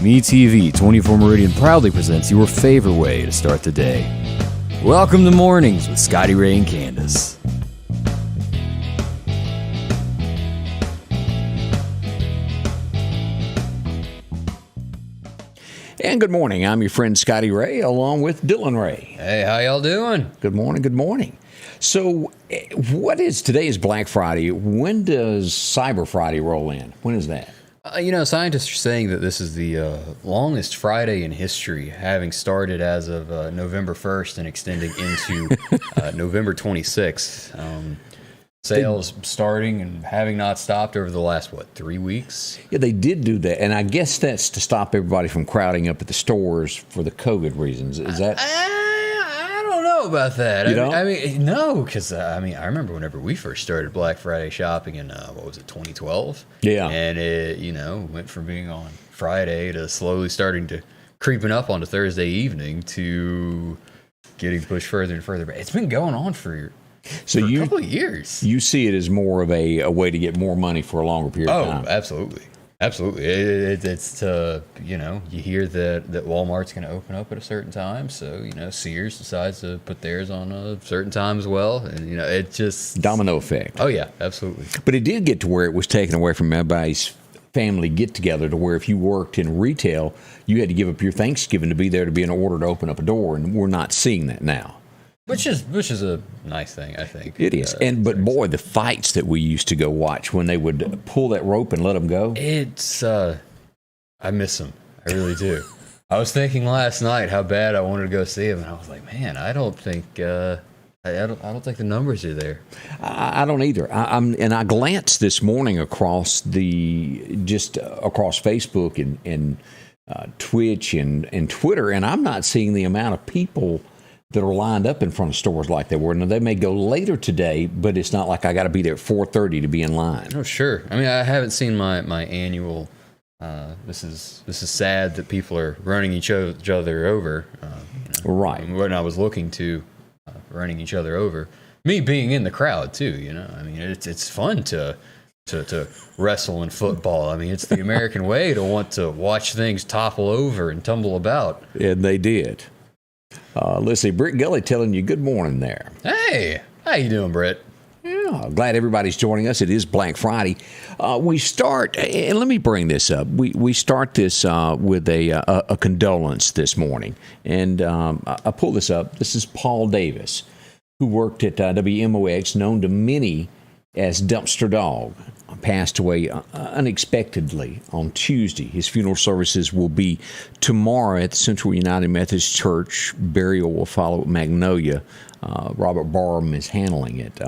MeTV 24 Meridian proudly presents your favorite way to start the day. Welcome to Mornings with Scotty Ray and Candace. And good morning. I'm your friend Scotty Ray, along with Dylan Ray. Hey, how y'all doing? Good morning. Good morning. So, today is Black Friday. When does Cyber Friday roll in? When is that? Scientists are saying that this is the longest Friday in history, having started as of November 1st and extending into November 26th. Sales starting and having not stopped over the last, 3 weeks? Yeah, they did do that, and I guess that's to stop everybody from crowding up at the stores for the COVID reasons. Is that... I don't know about that. You don't? I mean, no, because, I remember whenever we first started Black Friday shopping in, 2012? Yeah. And it, went from being on Friday to slowly starting to creeping up onto Thursday evening to getting pushed further and further back. It's been going on for a couple of years. You see it as more of a way to get more money for a longer period of time. Oh, absolutely. Absolutely. It's to, you hear that Walmart's going to open up at a certain time. So, Sears decides to put theirs on a certain time as well. And, it just... Domino effect. Oh, yeah, absolutely. But it did get to where it was taken away from everybody's family get-together, to where if you worked in retail, you had to give up your Thanksgiving to be there to be in order to open up a door. And we're not seeing that now. Which is a nice thing, I think. It is. But boy, the fights that we used to go watch when they would pull that rope and let them go. I miss them. I really do. I was thinking last night how bad I wanted to go see them, and I was like, man, I don't think I don't think the numbers are there. I don't either. I glanced this morning across across Facebook and Twitch and Twitter, and I'm not seeing the amount of people that are lined up in front of stores like they were. Now, they may go later today, but it's not like I got to be there at 4:30 to be in line. Oh, sure. I mean, I haven't seen my annual. This is sad that people are running each other over. Right. When I was looking to running each other over, me being in the crowd too. I mean, it's fun to wrestle in football. I mean, it's the American way to want to watch things topple over and tumble about. And they did. Let's see, Britt Gully telling you good morning there. Hey, how you doing, Britt? Yeah, glad everybody's joining us. It is Black Friday. We start, and let me bring this up. We start this with a condolence this morning, and I pull this up. This is Paul Davis, who worked at WMOX, known to many as Dumpster Dog, passed away unexpectedly on Tuesday. His funeral services will be tomorrow at the Central United Methodist Church. Burial will follow at Magnolia. Robert Barham is handling it.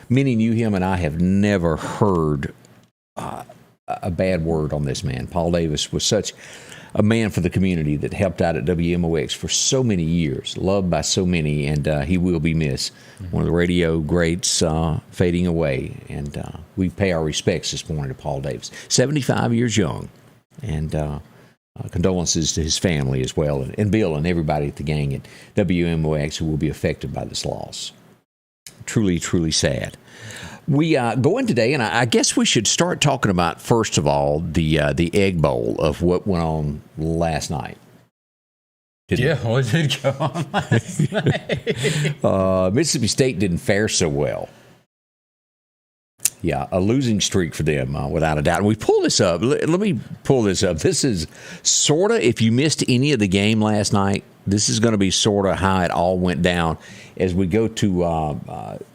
Many knew him, and I have never heard a bad word on this man. Paul Davis was such a man for the community that helped out at WMOX for so many years, loved by so many, and he will be missed. One of the radio greats fading away, and we pay our respects this morning to Paul Davis. 75 years young, and condolences to his family as well, and Bill and everybody at the gang at WMOX who will be affected by this loss. Truly, truly sad. We go in today, and I guess we should start talking about, first of all, the Egg Bowl of what went on last night. What did go on last night? Mississippi State didn't fare so well. Yeah, a losing streak for them, without a doubt. And we pull this up. Let me pull this up. This is sort of, if you missed any of the game last night, this is going to be sort of how it all went down as we go to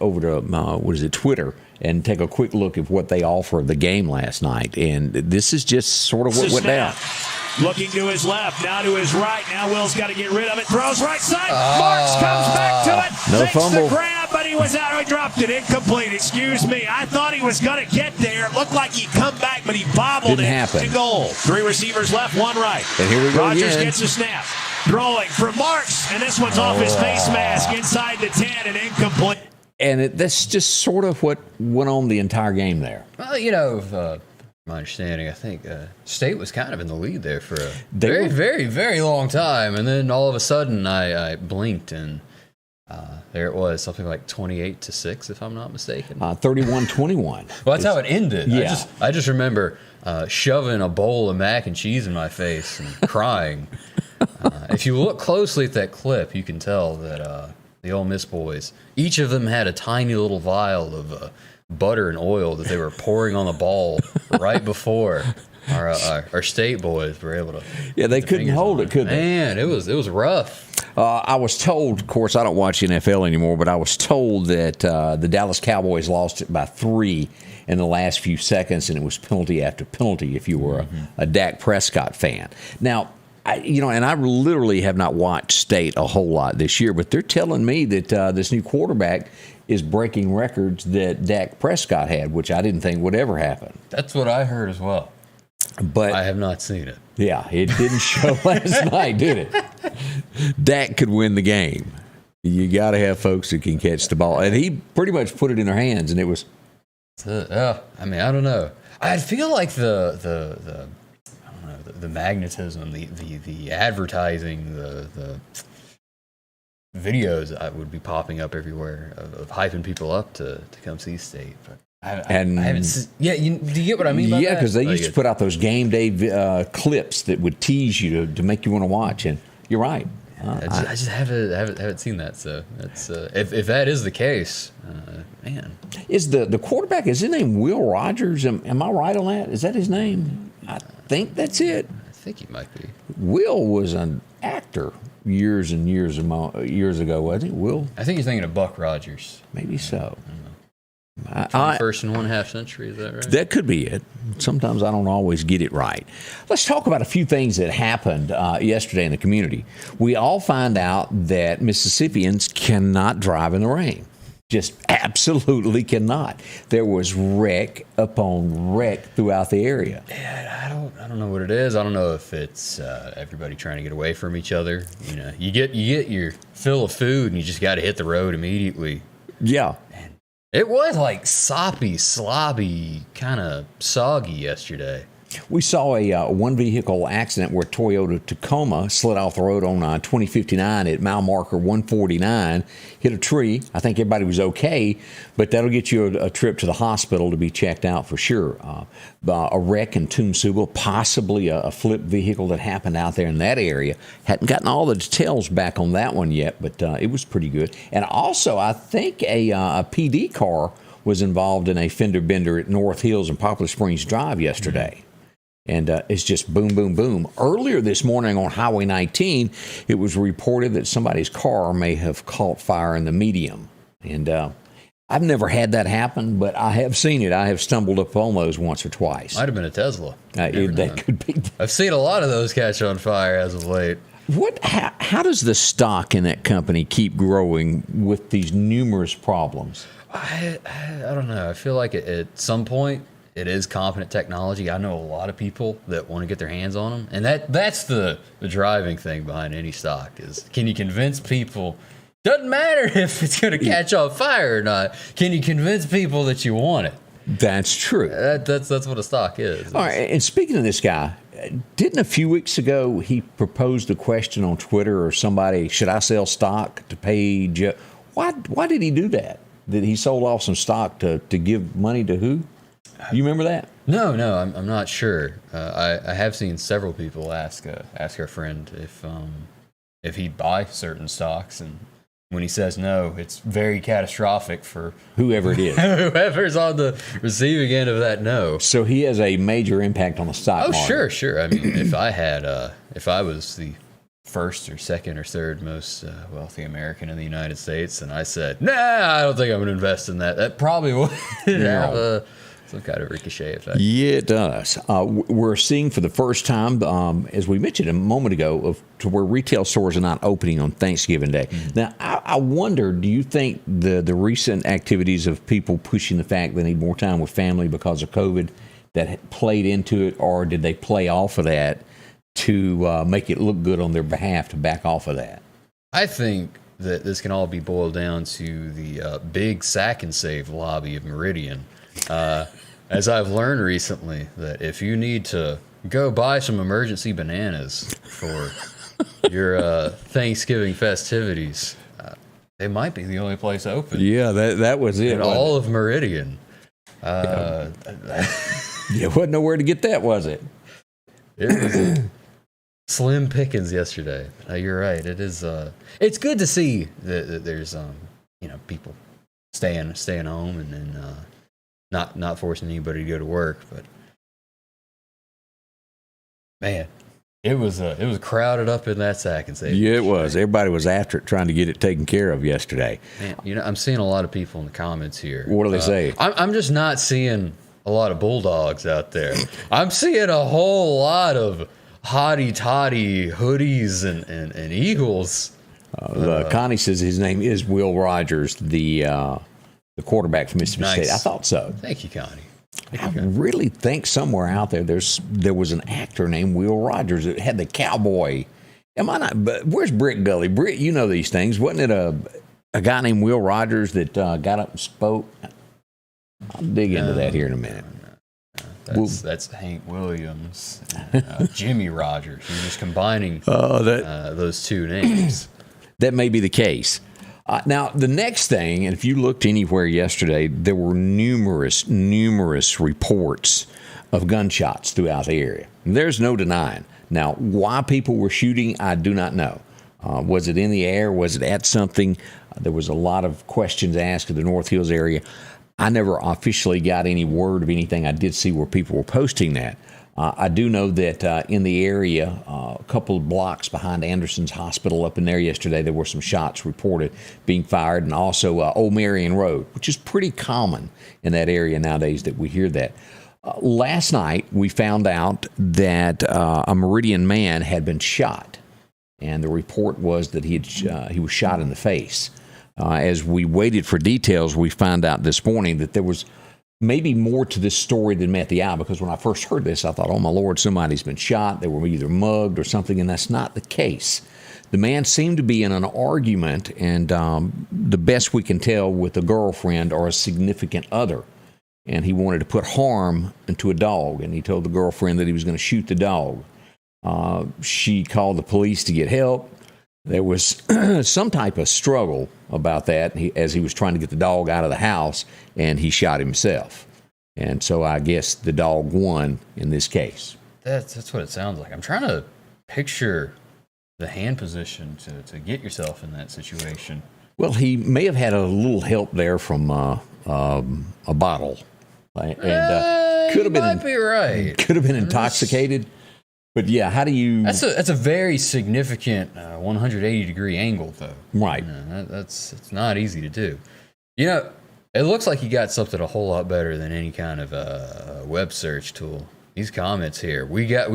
over to Twitter and take a quick look at what they offer of the game last night. And this is just sort of what went down. Looking to his left, now to his right. Now Will's got to get rid of it. Throws right side. Marks comes back to it. No Makes fumble. the grab, but he was out. He dropped it. Incomplete. Excuse me. I thought he was going to get there. It looked like he'd come back, but he bobbled Didn't it happen. to goal. 3 receivers left, 1 right. And here we go Rogers again. gets a snap. Throwing for Marks, and this one's off his face mask inside the 10 and incomplete. And that's just sort of what went on the entire game there. Well, my understanding, I think State was kind of in the lead there for a very, very long time, and then all of a sudden I blinked and There it was, something like 28-6, if I'm not mistaken. 31-21. Well, that's how it ended. Yeah. I just remember shoving a bowl of mac and cheese in my face and crying. If you look closely at that clip, you can tell that the Ole Miss boys, each of them had a tiny little vial of butter and oil that they were pouring on the ball right before our state boys were able to. Yeah, they couldn't hold it, could they? Man, it was rough. I was told, of course, I don't watch NFL anymore, but I was told that the Dallas Cowboys lost it by 3 in the last few seconds, and it was penalty after penalty if you were a Dak Prescott fan. Now, and I literally have not watched State a whole lot this year, but they're telling me that this new quarterback is breaking records that Dak Prescott had, which I didn't think would ever happen. That's what I heard as well. But I have not seen it. Yeah, it didn't show last night, did it? Dak could win the game. You got to have folks that can catch the ball. And he pretty much put it in their hands, and it was... I don't know. I feel like the magnetism, the advertising, the videos that would be popping up everywhere of hyping people up to come see State. But I haven't seen, do you get what I mean by that? Yeah, because they used to put out those game day clips that would tease you to make you want to watch, and you're right. I just haven't seen that. So that's if that is the case, man. Is the quarterback, is his name Will Rogers? Am I right on that? Is that his name? I think that's it. I think he might be. Will was an actor years and years ago, wasn't he? Will? I think you're thinking of Buck Rogers. Maybe so. First and 1/2 century, is that right? That could be it. Sometimes I don't always get it right. Let's talk about a few things that happened yesterday in the community. We all find out that Mississippians cannot drive in the rain. Just absolutely cannot. There was wreck upon wreck throughout the area. Yeah, I don't know what it is. I don't know if it's everybody trying to get away from each other. You know, you get your fill of food and you just got to hit the road immediately. Yeah. It was like soppy, slobby, kind of soggy yesterday. We saw a one-vehicle accident where Toyota Tacoma slid off the road on 2059 at mile marker 149, hit a tree. I think everybody was okay, but that'll get you a trip to the hospital to be checked out for sure. A wreck in Toomsuba, possibly a flipped vehicle that happened out there in that area. Hadn't gotten all the details back on that one yet, but it was pretty good. And also, I think a PD car was involved in a fender bender at North Hills and Poplar Springs Drive yesterday. Mm-hmm. And it's just boom, boom, boom. Earlier this morning on Highway 19, it was reported that somebody's car may have caught fire in the medium. And I've never had that happen, but I have seen it. I have stumbled upon those once or twice. Might have been a Tesla. That could be. I've seen a lot of those catch on fire as of late. How does the stock in that company keep growing with these numerous problems? I don't know. I feel like at some point, it is competent technology. I know a lot of people that want to get their hands on them. And that's the driving thing behind any stock is, can you convince people, doesn't matter if it's going to catch on fire or not, can you convince people that you want it? That's true. That's what a stock is. All right, and speaking of this guy, didn't a few weeks ago he proposed a question on Twitter or somebody, should I sell stock to pay Why did he do that? Did he sold off some stock to give money to who? You remember that? No, I'm not sure. I have seen several people ask our friend if he'd buy certain stocks, and when he says no, it's very catastrophic for whoever it is. Whoever's on the receiving end of that no. So he has a major impact on the stock market. Oh, sure. I mean, if I was the first or second or third most wealthy American in the United States, and I said, nah, I don't think I'm going to invest in that, that probably would have some kind of ricochet effect. Yeah, it does. We're seeing for the first time, as we mentioned a moment ago, to where retail stores are not opening on Thanksgiving Day. Mm-hmm. Now, I wonder, do you think the recent activities of people pushing the fact they need more time with family because of COVID that played into it, or did they play off of that to make it look good on their behalf to back off of that? I think that this can all be boiled down to the big sack and save lobby of Meridian. As I've learned recently, that if you need to go buy some emergency bananas for your Thanksgiving festivities, They might be the only place open. Yeah, that was it. In all of Meridian. Yeah, wasn't nowhere to get that, was it? It was slim pickings yesterday. You're right. It is. It's good to see that there's people staying home and then not forcing anybody to go to work. But man, it was crowded up in that sack and say. Yeah, it was. Everybody was after it, trying to get it taken care of yesterday. Man, I'm seeing a lot of people in the comments here. What do they say? I'm just not seeing a lot of bulldogs out there. I'm seeing a whole lot of hotty-toddy hoodies and eagles. Connie says his name is Will Rogers, the quarterback from Mississippi Nice. State. I thought so. Thank you, Connie. I really think somewhere out there there was an actor named Will Rogers that had the cowboy. Am I not? But where's Britt Gully? Britt, you know these things. Wasn't it a guy named Will Rogers that got up and spoke? I'll dig into that here in a minute. That's Hank Williams, Jimmy Rogers. You're just combining those two names. That may be the case. Now, the next thing, and if you looked anywhere yesterday, there were numerous reports of gunshots throughout the area. There's no denying. Now, why people were shooting, I do not know. Was it in the air? Was it at something? There was a lot of questions asked of the North Hills area. I never officially got any word of anything. I did see where people were posting that. I do know that in the area, a couple of blocks behind Anderson's Hospital up in there yesterday, there were some shots reported being fired, and also Old Marion Road, which is pretty common in that area nowadays that we hear that. Last night, we found out that a Meridian man had been shot, and the report was that he was shot in the face. As we waited for details, we found out this morning that there was maybe more to this story than met the eye, because when I first heard this, I thought, oh, my Lord, somebody's been shot. They were either mugged or something, and that's not the case. The man seemed to be in an argument, and the best we can tell, with a girlfriend or a significant other, and he wanted to put harm into a dog, and he told the girlfriend that he was going to shoot the dog. She called the police to get help. There was some type of struggle about that as he was trying to get the dog out of the house, and he shot himself. And so I guess the dog won in this case. That's what it sounds like. I'm trying to picture the hand position to get yourself in that situation. Well, he may have had a little help there from a bottle, and could have been. Might be right. Could have been intoxicated. But yeah, how do you? That's a very significant 180-degree angle, though. Right. It's not easy to do. It looks like you got something a whole lot better than any kind of web search tool. These comments here, we got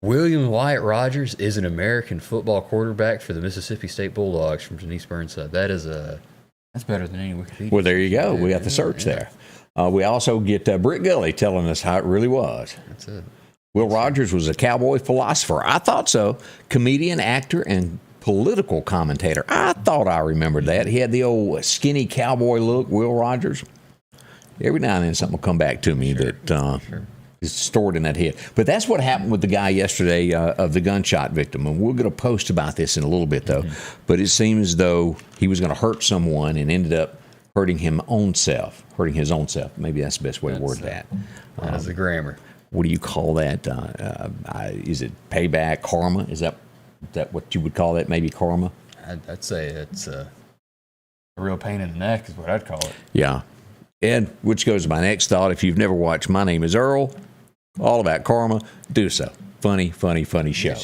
William Wyatt Rogers is an American football quarterback for the Mississippi State Bulldogs from Denise Burnside. That's better than any Wikipedia. Well, there you go. We got the search there. We also get Britt Gully telling us how it really was. That's it. Will Rogers was a cowboy philosopher. I thought so. Comedian, actor, and political commentator. I thought I remembered that. He had the old skinny cowboy look, Will Rogers. Every now and then something will come back to me that is stored in that head. But that's what happened with the guy yesterday of the gunshot victim. And we're going to post about this in a little bit, though. Mm-hmm. But it seems as though he was going to hurt someone and ended up hurting his own self. Maybe that's the best way to word that. That is the grammar. What do you call that? Is it payback, karma? Is that what you would call that? Maybe karma? I'd say it's a real pain in the neck is what I'd call it. Yeah. And which goes to my next thought. If you've never watched My Name is Earl, all about karma, do so. Funny show.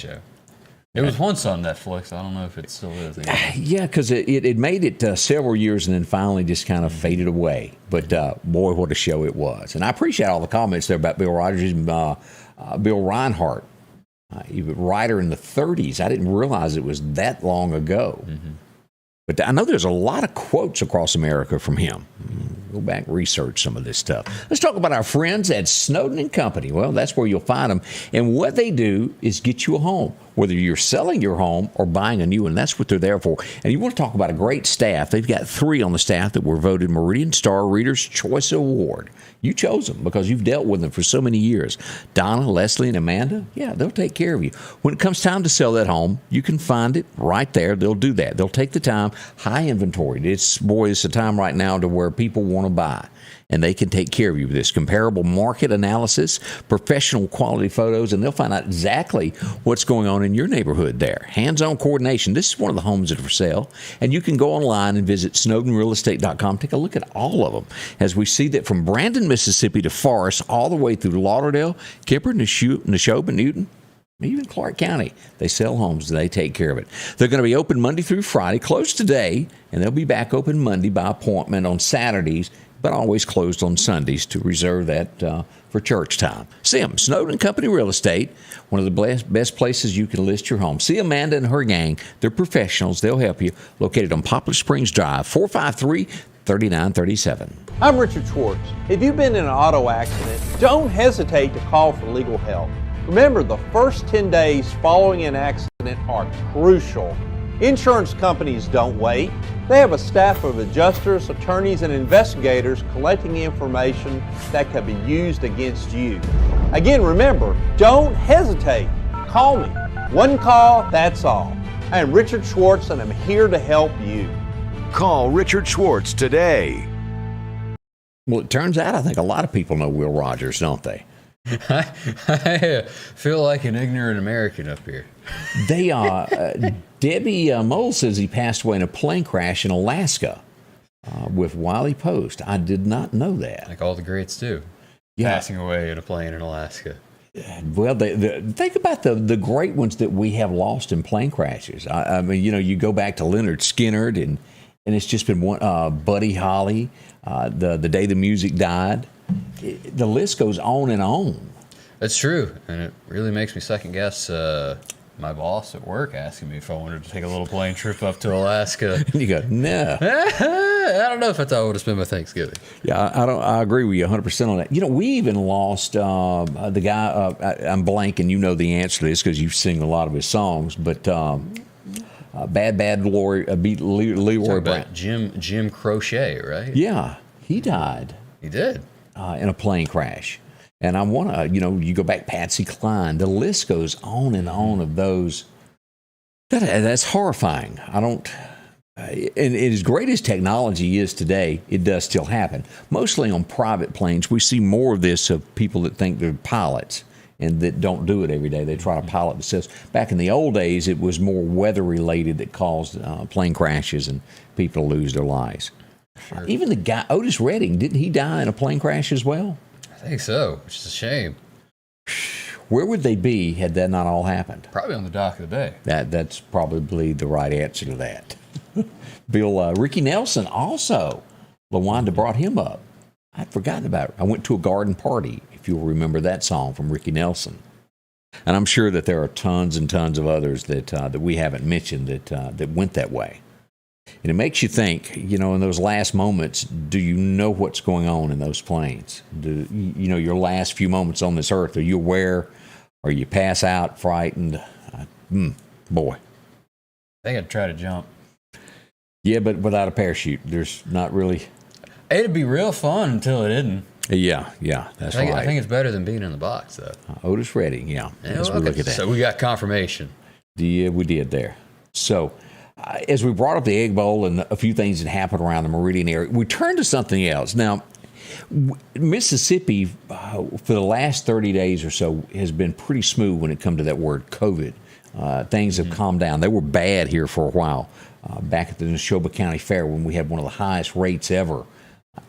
It was once on Netflix. I don't know if it still is anymore. Yeah, because it made it several years and then finally just kind of faded away. But boy, what a show it was. And I appreciate all the comments there about Bill Rogers and Bill Reinhardt. He was a writer in the 30s. I didn't realize it was that long ago. Mm-hmm. But I know there's a lot of quotes across America from him. Go back and research some of this stuff. Let's talk about our friends at Snowden and Company. Well, that's where you'll find them. And what they do is get you a home, whether you're selling your home or buying a new one. That's what they're there for. And you want to talk about a great staff. They've got 3 on the staff that were voted Meridian Star Reader's Choice Award. You chose them because you've dealt with them for so many years. Donna, Leslie, and Amanda, yeah, they'll take care of you. When it comes time to sell that home, you can find it right there. They'll do that. They'll take the time. high inventory. It's a time right now to where people want to buy. And they can take care of you with this comparable market analysis, professional quality photos, and they'll find out exactly what's going on in your neighborhood there. Hands-on coordination. This is one of the homes that are for sale. And you can go online and visit SnowdenRealEstate.com. Take a look at all of them as we see that from Brandon, Mississippi to Forest, all the way through Lauderdale, Kemper, Neshoba, Newton, even Clark County. They sell homes. They take care of it. They're going to be open Monday through Friday, closed today, and they'll be back open Monday by appointment on Saturdays, but always closed on Sundays to reserve that for church time. See them, Snowden Company Real Estate, one of the best places you can list your home. See Amanda and her gang. They're professionals. They'll help you. Located on Poplar Springs Drive, 453-3937. I'm Richard Schwartz. If you've been in an auto accident, don't hesitate to call for legal help. Remember, the first 10 days following an accident are crucial. Insurance companies don't wait. They have a staff of adjusters, attorneys, and investigators collecting information that can be used against you. Again, remember, don't hesitate. Call me. One call, that's all. I am Richard Schwartz, and I'm here to help you. Call Richard Schwartz today. Well, it turns out I think a lot of people know Will Rogers, don't they? I feel like an ignorant American up here. They Debbie Mole says he passed away in a plane crash in Alaska with Wiley Post. I did not know that. Like all the greats do. Yeah. Passing away in a plane in Alaska. Well, think about the great ones that we have lost in plane crashes. I mean, you go back to Leonard Skinner, and it's just been one. Buddy Holly, the day the music died. The list goes on and on. That's true, and it really makes me second guess my boss at work asking me if I wanted to take a little plane trip up to Alaska. And you go, no. I don't know if that's how I would have spent my Thanksgiving. Yeah, I agree with you 100% on that. We even lost the guy. I'm blanking. You know the answer to this because you sing a lot of his songs. But Bad Leroy Brown. Jim Crochet, right? Yeah, he died. He did. In a plane crash. And I want to, you go back, Patsy Cline. The list goes on and on of those. That's horrifying. And as great as technology is today, it does still happen. Mostly on private planes, we see more of this of people that think they're pilots and that don't do it every day. They try to pilot themselves. Back in the old days, it was more weather-related that caused plane crashes and people lose their lives. Sure. Even the guy, Otis Redding, didn't he die in a plane crash as well? I think so, which is a shame. Where would they be had that not all happened? Probably on the dock of the bay. That's probably the right answer to that. Ricky Nelson also. LaWanda brought him up. I'd forgotten about it. I went to a garden party, if you'll remember that song from Ricky Nelson. And I'm sure that there are tons and tons of others that we haven't mentioned that went that way. And it makes you think, in those last moments, do you know what's going on in those planes? Do your last few moments on this earth, are you aware? Or you pass out frightened? Boy. I think I'd try to jump. Yeah, but without a parachute, there's not really. It'd be real fun until it isn't. Yeah, that's right. I think it's better than being in the box, though. Otis Redding, yeah. As we look at that. So we got confirmation. Yeah, we did there. So, as we brought up the Egg Bowl and a few things that happened around the Meridian area, we turned to something else. Now, Mississippi, for the last 30 days or so, has been pretty smooth when it comes to that word COVID. Things have calmed down. They were bad here for a while. Back at the Neshoba County Fair, when we had one of the highest rates ever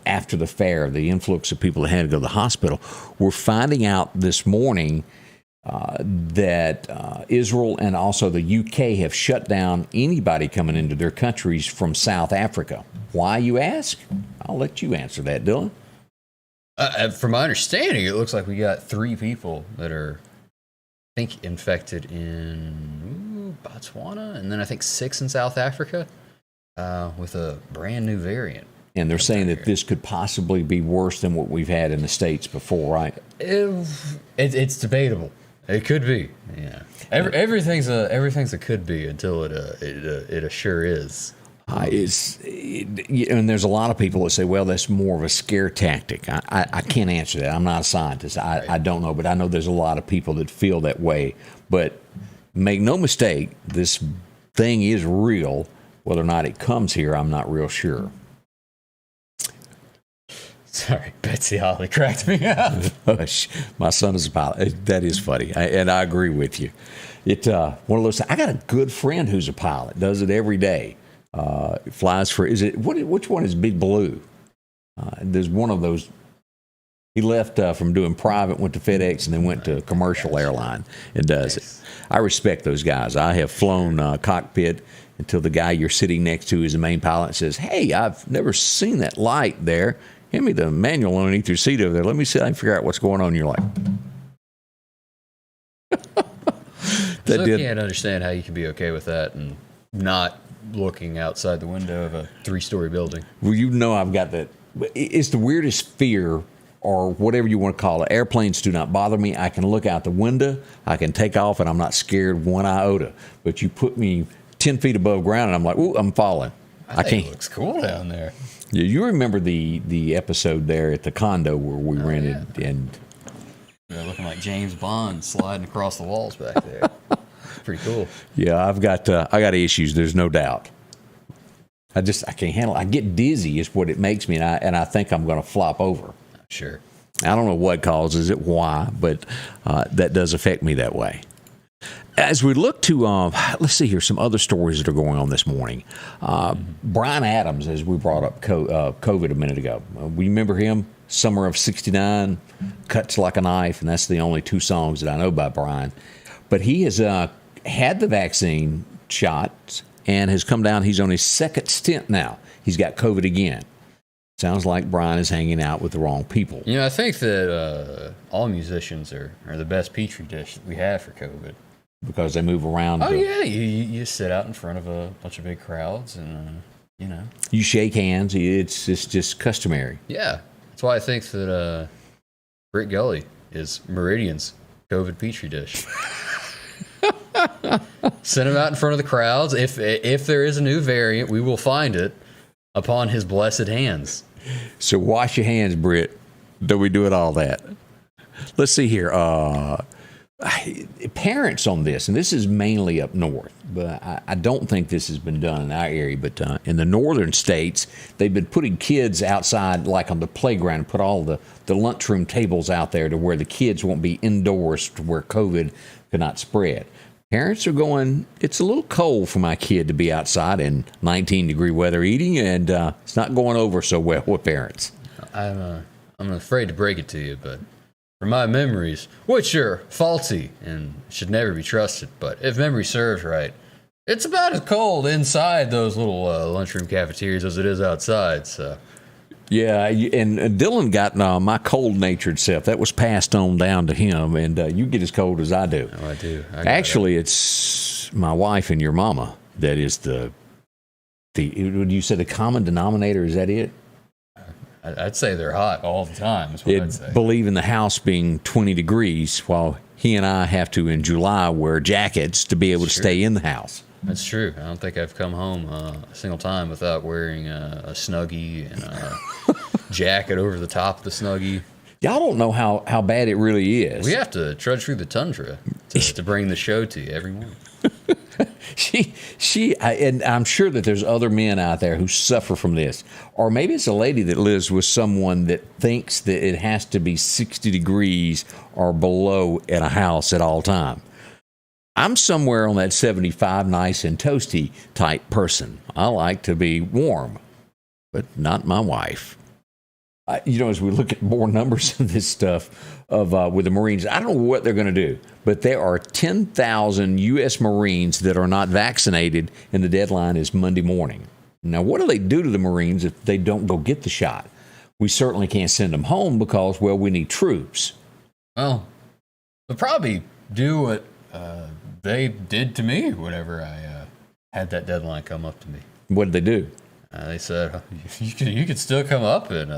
after the fair, the influx of people that had to go to the hospital. We're finding out this morning that Israel and also the UK have shut down anybody coming into their countries from South Africa. Why, you ask? I'll let you answer that, Dylan. From my understanding, it looks like we got 3 people that are, I think, infected in Botswana, and then I think 6 in South Africa with a brand new variant. And they're saying that this could possibly be worse than what we've had in the States before, right? It's debatable. It could be. Yeah. Everything's a could be until it sure is. And there's a lot of people that say, well, that's more of a scare tactic. I can't answer that. I'm not a scientist. I don't know, but I know there's a lot of people that feel that way. But make no mistake, this thing is real. Whether or not it comes here, I'm not real sure. Sorry, Betsy Holly cracked me up. Hush. My son is a pilot. That is funny, and I agree with you. One of those. I got a good friend who's a pilot. Does it every day. Flies for. Which one is Big Blue? There's one of those. He left from doing private, went to FedEx, and then went to commercial airline and does it. I respect those guys. I have flown cockpit until the guy you're sitting next to is the main pilot and says, "Hey, I've never seen that light there. Hand me the manual underneath your seat over there. Let me see if I can figure out what's going on." And you're like, I can't understand how you can be okay with that and not looking outside the window of a 3-story building. Well, you know I've got that. It's the weirdest fear, or whatever you want to call it. Airplanes do not bother me. I can look out the window. I can take off, and I'm not scared one iota. But you put me 10 feet above ground, and I'm like, ooh, I'm falling. I can't. It looks cool down there. Yeah, you remember the episode there at the condo where we rented, and looking like James Bond sliding across the walls back there. Pretty cool. Yeah, I got issues. There's no doubt. I can't handle it. I get dizzy is what it makes me, and I think I'm going to flop over. Sure. I don't know what causes it, why, but that does affect me that way. As we look to, let's see here, some other stories that are going on this morning. Bryan Adams, as we brought up COVID a minute ago. We remember him? Summer of '69, Cuts Like a Knife, and that's the only 2 songs that I know by Bryan. But he has had the vaccine shots and has come down. He's on his 2nd stint now. He's got COVID again. Sounds like Bryan is hanging out with the wrong people. You know, I think that all musicians are the best petri dish that we have for COVID. Because they move around. Oh, yeah. You sit out in front of a bunch of big crowds and, You shake hands. It's just customary. Yeah. That's why I think that Brick Gully is Meridian's COVID petri dish. Send him out in front of the crowds. If there is a new variant, we will find it upon his blessed hands. So wash your hands, Britt. Do we do it all that? Let's see here. Parents on this, and this is mainly up north, but I don't think this has been done in our area, but in the northern states, they've been putting kids outside, like on the playground, and put all the lunchroom tables out there to where the kids won't be indoors to where COVID cannot spread. Parents are going, it's a little cold for my kid to be outside in 19-degree weather eating, and it's not going over so well with parents. I'm afraid to break it to you, but from my memories, which are faulty and should never be trusted, but if memory serves right, it's about as cold inside those little lunchroom cafeterias as it is outside. So, yeah, and Dylan got my cold-natured self. That was passed on down to him, and you get as cold as I do. Oh, I do. Actually, it's my wife and your mama that is the you said the common denominator. Is that it? I'd say they're hot all the time. Is what I'd say. Believe in the house being 20 degrees, while he and I have to, in July, wear jackets to be able to stay in the house. That's true. I don't think I've come home a single time without wearing a Snuggie and a jacket over the top of the Snuggie. Y'all don't know how bad it really is. We have to trudge through the tundra to bring the show to you every morning. And I'm sure that there's other men out there who suffer from this. Or maybe it's a lady that lives with someone that thinks that it has to be 60 degrees or below in a house at all time. I'm somewhere on that 75 nice and toasty type person. I like to be warm, but not my wife. As we look at more numbers of this stuff with the Marines, I don't know what they're going to do, but there are 10,000 U.S. Marines that are not vaccinated, and the deadline is Monday morning. Now, what do they do to the Marines if they don't go get the shot? We certainly can't send them home because, well, we need troops. Well, they'll probably do what they did to me whenever I had that deadline come up to me. What did they do? They said, you could still come up and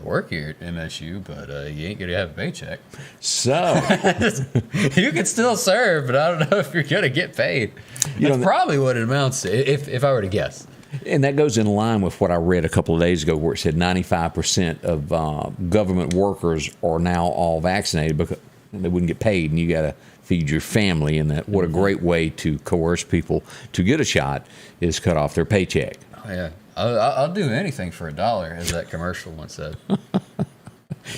work here at MSU, but you ain't going to have a paycheck. So you can still serve, but I don't know if you're going to get paid. That's probably what it amounts to, if I were to guess. And that goes in line with what I read a couple of days ago where it said 95% of government workers are now all vaccinated because they wouldn't get paid, and you got to feed your family, and that what a great way to coerce people to get a shot is cut off their paycheck. Oh, yeah. I'll do anything for $1, as that commercial once said.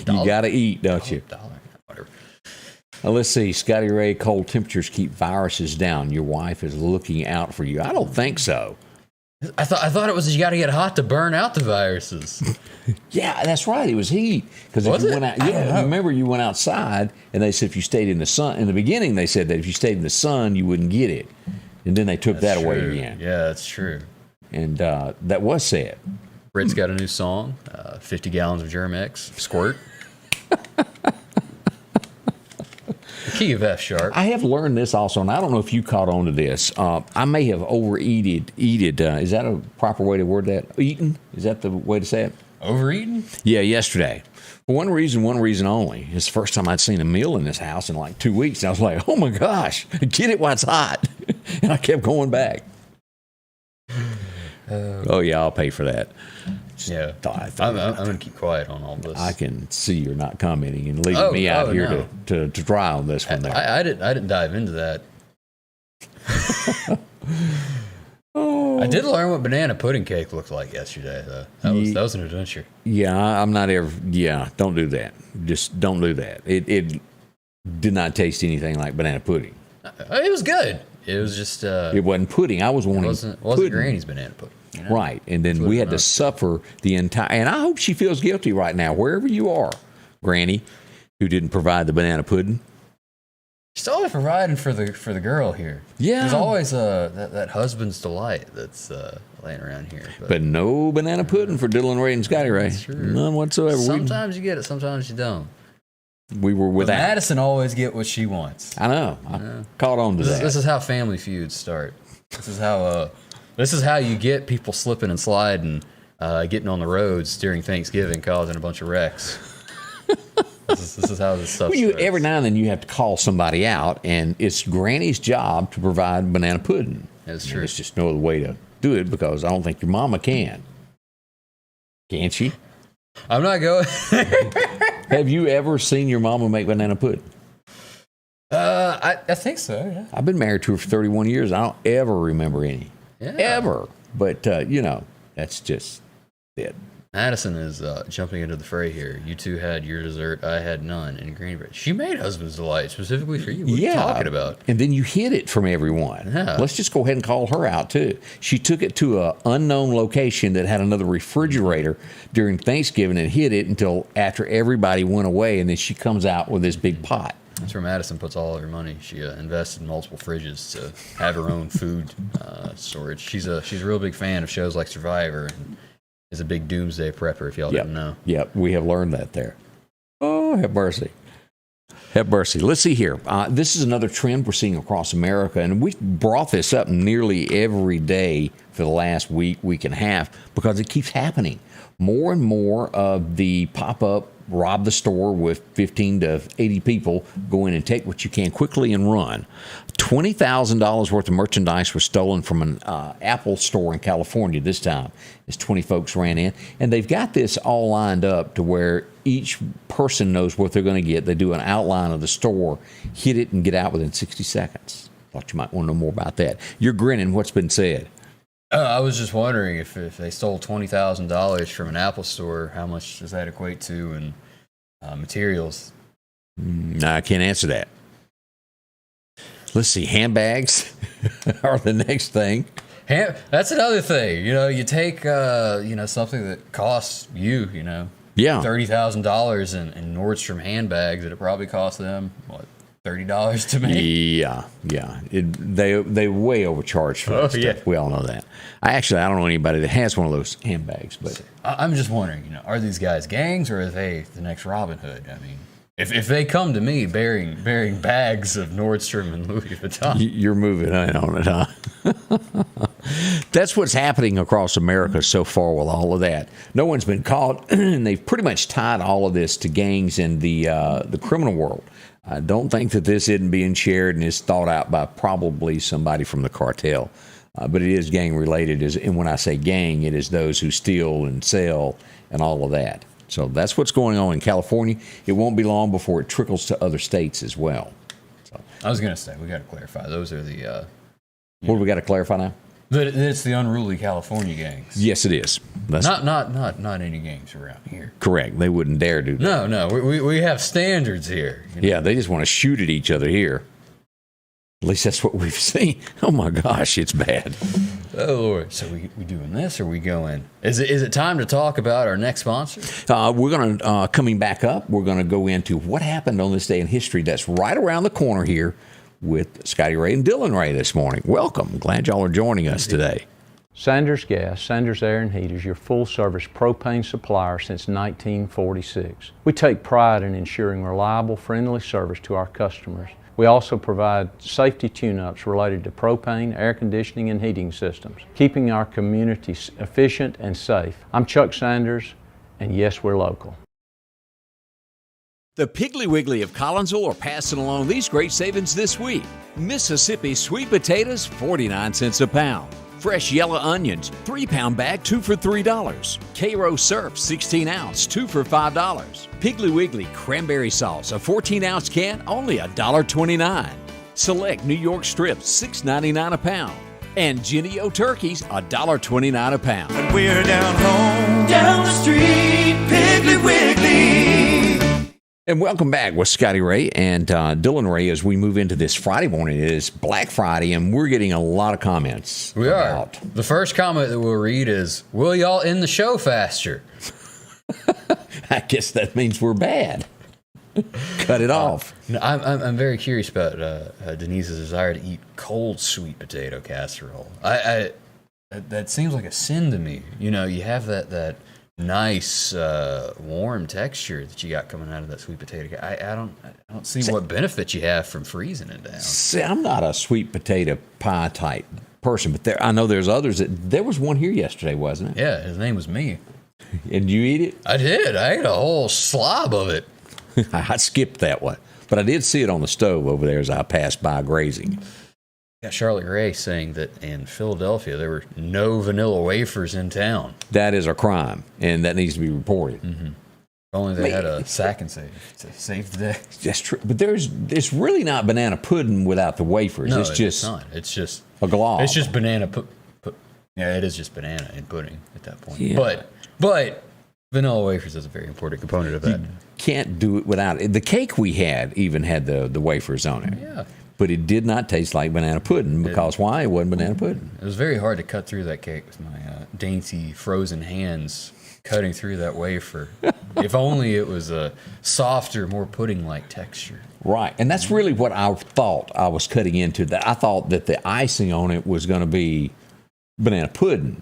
You got to eat, don't you? $1, whatever. Let's see. Scotty Ray, cold temperatures keep viruses down. Your wife is looking out for you. I don't think so. I thought it was you got to get hot to burn out the viruses. Yeah, that's right. It was heat. Because if you went out, remember you went outside, and they said if you stayed in the sun. In the beginning, they said that if you stayed in the sun, you wouldn't get it, and then they took that away again. Yeah, that's true. And that was said. Brit's got a new song, 50 gallons of Germ-X, squirt. The key of F sharp. I have learned this also, and I don't know if you caught on to this. I may have overeated. Is that a proper way to word that? Eaten? Is that the way to say it? Overeaten? Yeah, yesterday. For one reason only. It's the first time I'd seen a meal in this house in like 2 weeks. And I was like, oh my gosh, get it while it's hot. And I kept going back. Oh, yeah, I'll pay for that. Yeah. I'm going to keep quiet on all this. I can see you're not commenting and leaving me out here to try on this one there. I didn't dive into that. I did learn what banana pudding cake looked like yesterday, though. That was an adventure. Yeah, I'm not ever. Yeah, don't do that. Just don't do that. It did not taste anything like banana pudding. It was good. It was just. It wasn't pudding. I was wanting. It wasn't Granny's banana pudding. You know? Right, and then we had to suffer the entire. And I hope she feels guilty right now, wherever you are, Granny, who didn't provide the banana pudding. She's always providing for the girl here. Yeah, there's always that husband's delight that's laying around here. But no banana pudding for Dylan Ray and Scotty Ray. That's true. None whatsoever. Sometimes you get it, sometimes you don't. We were without. But Madison always get what she wants. I know. I caught on to that. This is how family feuds start. This is how you get people slipping and sliding, getting on the roads during Thanksgiving, causing a bunch of wrecks. This is how this stuff starts. Every now and then you have to call somebody out, and it's Granny's job to provide banana pudding. That's true. There's just no other way to do it because I don't think your mama can. Can she? I'm not going. Have you ever seen your mama make banana pudding? I think so, yeah. I've been married to her for 31 years. I don't ever remember any. Yeah. Ever. But, that's just it. Madison is jumping into the fray here. You two had your dessert. I had none. And Granny, she made husband's delight specifically for you. What are you talking about? And then you hid it from everyone. Yeah. Let's just go ahead and call her out, too. She took it to an unknown location that had another refrigerator during Thanksgiving and hid it until after everybody went away. And then she comes out with this big pot. That's where Madison puts all of her money. She invested in multiple fridges to have her own food storage. She's a real big fan of shows like Survivor and is a big doomsday prepper, if y'all didn't know. Yep, we have learned that there. Oh, have mercy. Have mercy. Let's see here. This is another trend we're seeing across America, and we brought this up nearly every day for the last week and a half because it keeps happening. More and more of the pop-up rob the store with 15 to 80 people, go in and take what you can quickly and run. $20,000 worth of merchandise was stolen from an Apple store in California this time as 20 folks ran in. And they've got this all lined up to where each person knows what they're going to get. They do an outline of the store, hit it, and get out within 60 seconds. Thought you might want to know more about that. You're grinning. What's been said? I was just wondering if they stole $20,000 from an Apple store, how much does that equate to in materials? I can't answer that. Let's see. Handbags are the next thing. That's another thing. You take something that costs you, $30,000 in Nordstrom handbags that it probably cost them $30 to make. Yeah. They way overcharged for that stuff. Yeah. We all know that. I don't know anybody that has one of those handbags. But I'm just wondering, are these guys gangs or are they the next Robin Hood? I mean, if they come to me bearing bags of Nordstrom and Louis Vuitton, you're moving in on it, huh? That's what's happening across America so far with all of that. No one's been caught, and they've pretty much tied all of this to gangs in the criminal world. I don't think that this isn't being shared and is thought out by probably somebody from the cartel. But it is gang related. And when I say gang, it is those who steal and sell and all of that. So that's what's going on in California. It won't be long before it trickles to other states as well. So I was going to say, we got to clarify. Those are the... What do we got to clarify now? That it's the unruly California gangs. Yes, it is. That's Not any gangs around here. correct. They wouldn't dare do that. No, we have standards here. You know? Yeah, they just want to shoot at each other here. At least that's what we've seen. Oh my gosh, it's bad. Oh Lord. So we doing this, or we going? Is it time to talk about our next sponsor? We're going to, coming back up, we're going to go into what happened on this day in history that's right around the corner here with Scotty Ray and Dylan Ray this morning. Welcome. Glad y'all are joining us today. Sanders Gas, Sanders Air and Heat is your full-service propane supplier since 1946. We take pride in ensuring reliable, friendly service to our customers. We also provide safety tune-ups related to propane, air conditioning, and heating systems, keeping our community efficient and safe. I'm Chuck Sanders, and yes, we're local. The Piggly Wiggly of Collinsville are passing along these great savings this week. Mississippi sweet potatoes, 49 cents a pound. Fresh yellow onions, 3-pound bag, 2 for $3. Cairo Surf, 16-ounce, 2 for $5. Piggly Wiggly cranberry sauce, a 14-ounce can, only $1.29. Select New York strips, $6.99 a pound. And Jenny O turkeys, $1.29 a pound. When we're down home, down the street, Piggly Wiggly. And welcome back with Scotty Ray and Dylan Ray as we move into this Friday morning. It is Black Friday, and we're getting a lot of comments. We are. The first comment that we'll read is, will y'all end the show faster? I guess that means we're bad. Cut it off. No, I'm very curious about Denise's desire to eat cold sweet potato casserole. That seems like a sin to me. You know, you have that nice warm texture that you got coming out of that sweet potato. I don't see what benefit you have from freezing it down. See, I'm not a sweet potato pie type person, but I know there's others. There was one here yesterday, wasn't it? Yeah, his name was me. And you eat it? I did. I ate a whole slob of it. I skipped that one, but I did see it on the stove over there as I passed by grazing. Yeah, Charlotte Gray saying that in Philadelphia there were no vanilla wafers in town. That is a crime, and that needs to be reported. Mm-hmm. If only they had a sack and save to save the day. That's true, but it's really not banana pudding without the wafers. No, it's just not. It's just a glob. It's just banana. Yeah, it is just banana and pudding at that point. Yeah. But vanilla wafers is a very important component of that. You can't do it without it. The cake we had even had the wafers on it. Yeah. But it did not taste like banana pudding because why? It wasn't banana pudding. It was very hard to cut through that cake with my dainty frozen hands cutting through that wafer. If only it was a softer, more pudding-like texture. Right, and that's really what I thought I was cutting into. That I thought that the icing on it was going to be banana pudding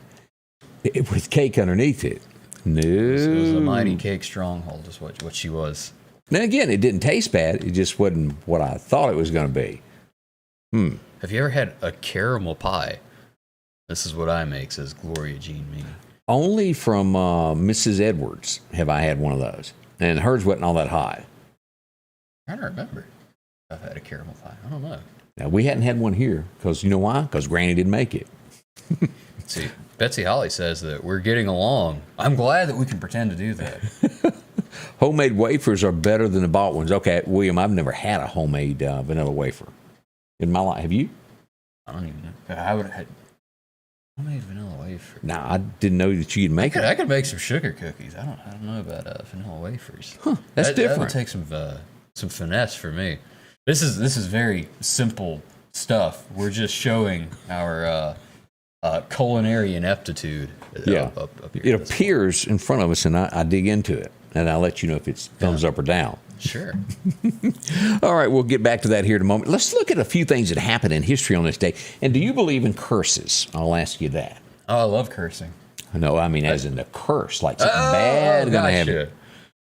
with cake underneath it. No. It was a mighty cake stronghold is what she was. Then again, it didn't taste bad. It just wasn't what I thought it was going to be. Have you ever had a caramel pie? This is what I make, says Gloria Jean Meany. Only from Mrs. Edwards have I had one of those. And hers wasn't all that high. I don't remember if I've had a caramel pie. I don't know. Now, we hadn't had one here because you know why? Because Granny didn't make it. See, Betsy Holly says that we're getting along. I'm glad that we can pretend to do that. Homemade wafers are better than the bought ones. Okay, William, I've never had a homemade vanilla wafer in my life. Have you? I don't even know. I would have had homemade vanilla wafer. No, I didn't know that you could make it. I could make some sugar cookies. I don't know about vanilla wafers. Huh, that's different. That would take some finesse for me. This is very simple stuff. We're just showing our culinary ineptitude. Yeah, up here. it appears in front of us, and I dig into it, and I'll let you know if it's thumbs up or down. Sure. All right, we'll get back to that here in a moment. Let's look at a few things that happened in history on this day. And do you believe in curses? I'll ask you that. Oh, I love cursing. No, I mean as in the curse, like something bad going to happen.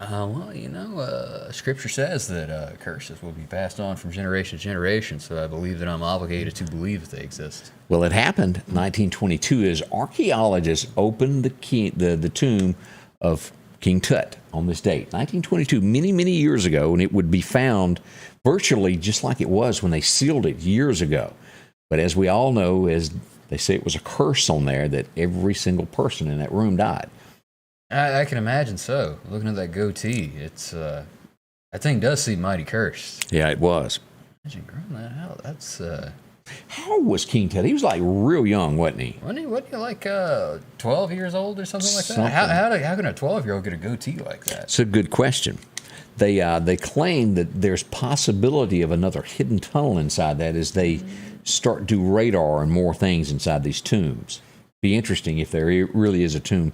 Well, you know, Scripture says that curses will be passed on from generation to generation, so I believe that I'm obligated to believe that they exist. Well, it happened in 1922 as archaeologists opened the tomb of King Tut on this date, 1922, many, many years ago, and it would be found virtually just like it was when they sealed it years ago. But as we all know, as they say, it was a curse on there that every single person in that room died. I can imagine so. Looking at that goatee, it's that thing does seem mighty cursed. Yeah, it was. Imagine growing that out. That's How old was King Tut? He was like real young, wasn't he? Wasn't he like 12 years old or something like that? Something. How can a 12-year-old get a goatee like that? It's a good question. They claim that there's possibility of another hidden tunnel inside that as they start to do radar and more things inside these tombs. Be interesting if there really is a tomb,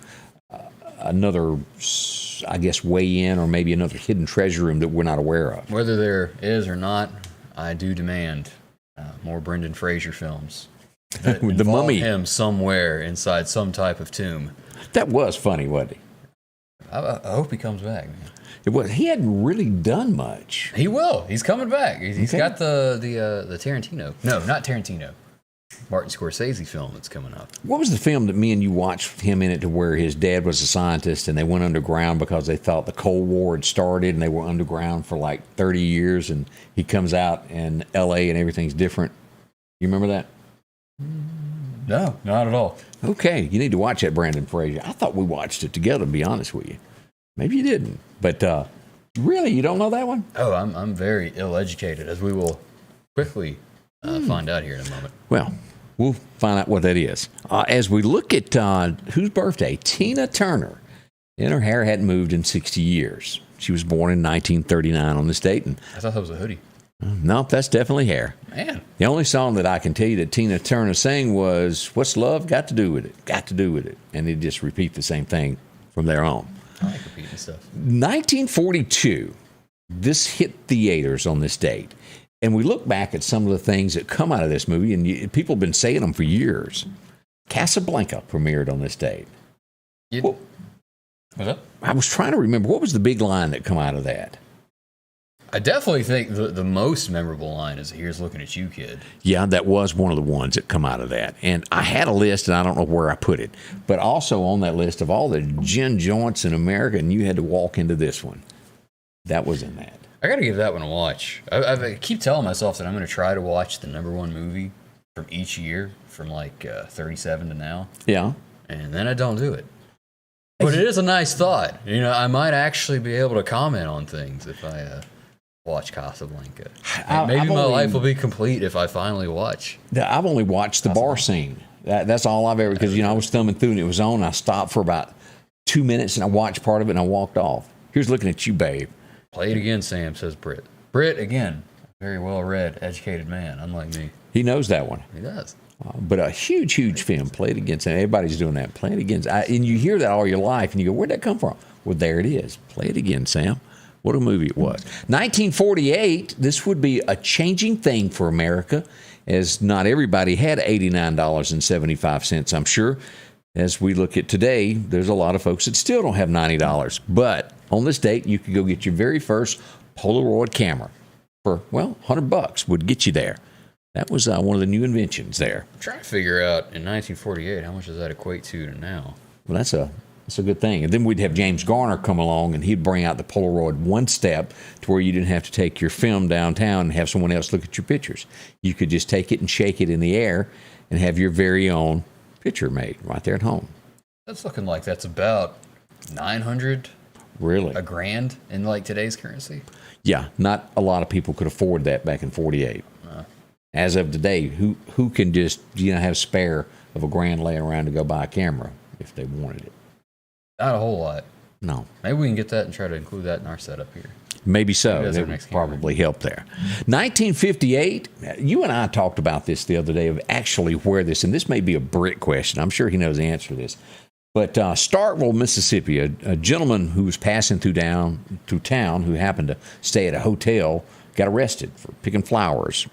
another, I guess, way in, or maybe another hidden treasure room that we're not aware of. Whether there is or not, I do demand more Brendan Fraser films. That With the involve mummy. him somewhere inside some type of tomb. That was funny, wasn't he? I hope he comes back, man. It was. He hadn't really done much. He will. He's coming back. He's Okay. got the Tarantino. No, not Tarantino. Martin Scorsese film that's coming up. What was the film that me and you watched him in it to where his dad was a scientist and they went underground because they thought the Cold War had started and they were underground for like 30 years and he comes out in L.A. and everything's different? You remember that? No, not at all. Okay, you need to watch that, Brandon Fraser. I thought we watched it together, to be honest with you. Maybe you didn't. But really, you don't know that one? Oh, I'm very ill-educated, as we will quickly find out here in a moment. Well, we'll find out what that is. As we look at whose birthday? Tina Turner. And her hair hadn't moved in 60 years. She was born in 1939 on this date. And I thought that was a hoodie. no, that's definitely hair. Man. The only song that I can tell you that Tina Turner sang was, "What's Love Got to Do With It? Got to Do With It." And they just repeat the same thing from there on. I like repeating stuff. 1942, this hit theaters on this date. And we look back at some of the things that come out of this movie, and people have been saying them for years. Casablanca premiered on this date. Well, What's up? I was trying to remember, what was the big line that come out of that? I definitely think the most memorable line is "Here's looking at you, kid." Yeah, that was one of the ones that come out of that. And I had a list, and I don't know where I put it. But also on that list of all the gin joints in America, and you had to walk into this one. That was in that. I got to give that one a watch. I keep telling myself that I'm going to try to watch the #1 movie from each year, from like 37 to now, Yeah. and then I don't do it. But it is a nice thought. You know, I might actually be able to comment on things if I watch Casablanca. Maybe my life will be complete if I finally watch. I've only watched the bar scene. That's all I've ever, because, I was thumbing through and it was on. I stopped for about 2 minutes and I watched part of it and I walked off. Here's looking at you, babe. Play it again, Sam, says Britt. Britt, again, a very well-read, educated man, unlike me. He knows that one. He does. But a huge, huge film. Play it again, Sam. Everybody's doing that. Play it again. And you hear that all your life and you go, where'd that come from? Well, there it is. Play it again, Sam. What a movie it was. 1948, this would be a changing thing for America, as not everybody had $89.75, I'm sure. As we look at today, there's a lot of folks that still don't have $90. But on this date, you could go get your very first Polaroid camera for, well, $100 would get you there. That was one of the new inventions there. I'm trying to figure out, in 1948, how much does that equate to now? Well, that's a good thing. And then we'd have James Garner come along, and he'd bring out the Polaroid one step to where you didn't have to take your film downtown and have someone else look at your pictures. You could just take it and shake it in the air and have your very own picture made right there at home. That's looking like that's about $900, Really? $1,000 in like today's currency. Yeah, not a lot of people could afford that back in 48. As of today, who can just have spare of $1,000 laying around to go buy a camera if they wanted it? Not a whole lot. No. Maybe we can get that and try to include that in our setup here. Maybe so. Maybe that's That our would next camera. probably help there. 1958, you and I talked about this the other day of actually where this, and this may be a Brit question. I'm sure he knows the answer to this. But Starkville, Mississippi, a gentleman who was passing through town who happened to stay at a hotel got arrested for picking flowers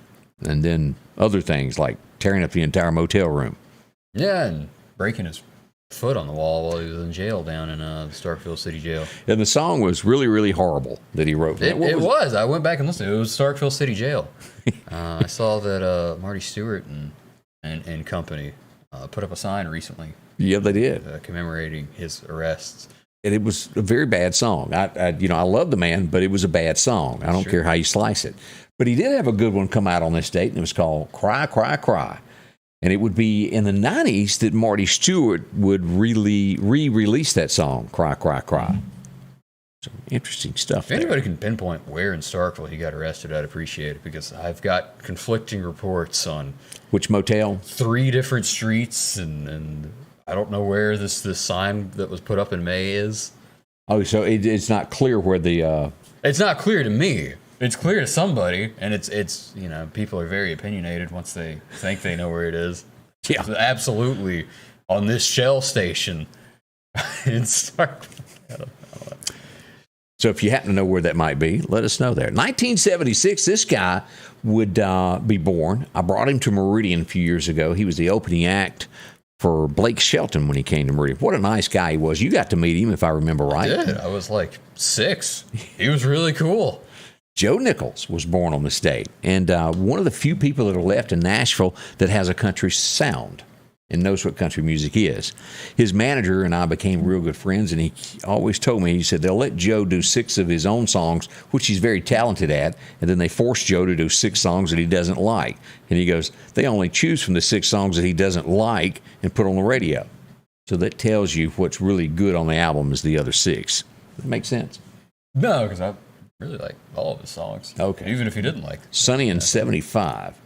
and then other things like tearing up the entire motel room. Yeah, and breaking his foot on the wall while he was in jail down in the Starkville City Jail. And the song was really, really horrible that he wrote. It was. I went back and listened. It was Starkville City Jail. I saw that Marty Stewart and company put up a sign recently. Yeah, they did. Commemorating his arrests. And it was a very bad song. I love the man, but it was a bad song. I don't care how you slice it. But he did have a good one come out on this date, and it was called Cry, Cry, Cry. And it would be in the 90s that Marty Stewart would really re-release that song, Cry, Cry, Cry. So interesting stuff. If anybody can pinpoint where in Starkville he got arrested, I'd appreciate it, because I've got conflicting reports on Which motel? 3 different streets, and I don't know where this sign that was put up in May is. Oh, so it's not clear where the. It's not clear to me. It's clear to somebody, and it's people are very opinionated once they think they know where it is. Yeah. It's absolutely on this Shell station in Starkville. I don't know. So if you happen to know where that might be, let us know there. 1976, this guy would be born. I brought him to Meridian a few years ago. He was the opening act for Blake Shelton when he came to Meridian. What a nice guy he was. You got to meet him, if I remember right. I did. I was like 6. He was really cool. Joe Nichols was born on this date, and one of the few people that are left in Nashville that has a country sound and knows what country music is. His manager and I became real good friends, and he always told me, he said, they'll let Joe do 6 of his own songs, which he's very talented at, and then they force Joe to do 6 songs that he doesn't like. And he goes, they only choose from the 6 songs that he doesn't like and put on the radio. So that tells you what's really good on the album is the other 6. Does that make sense? No, because I really like all of his songs. Okay. Even if you didn't like them. Sunny in 75.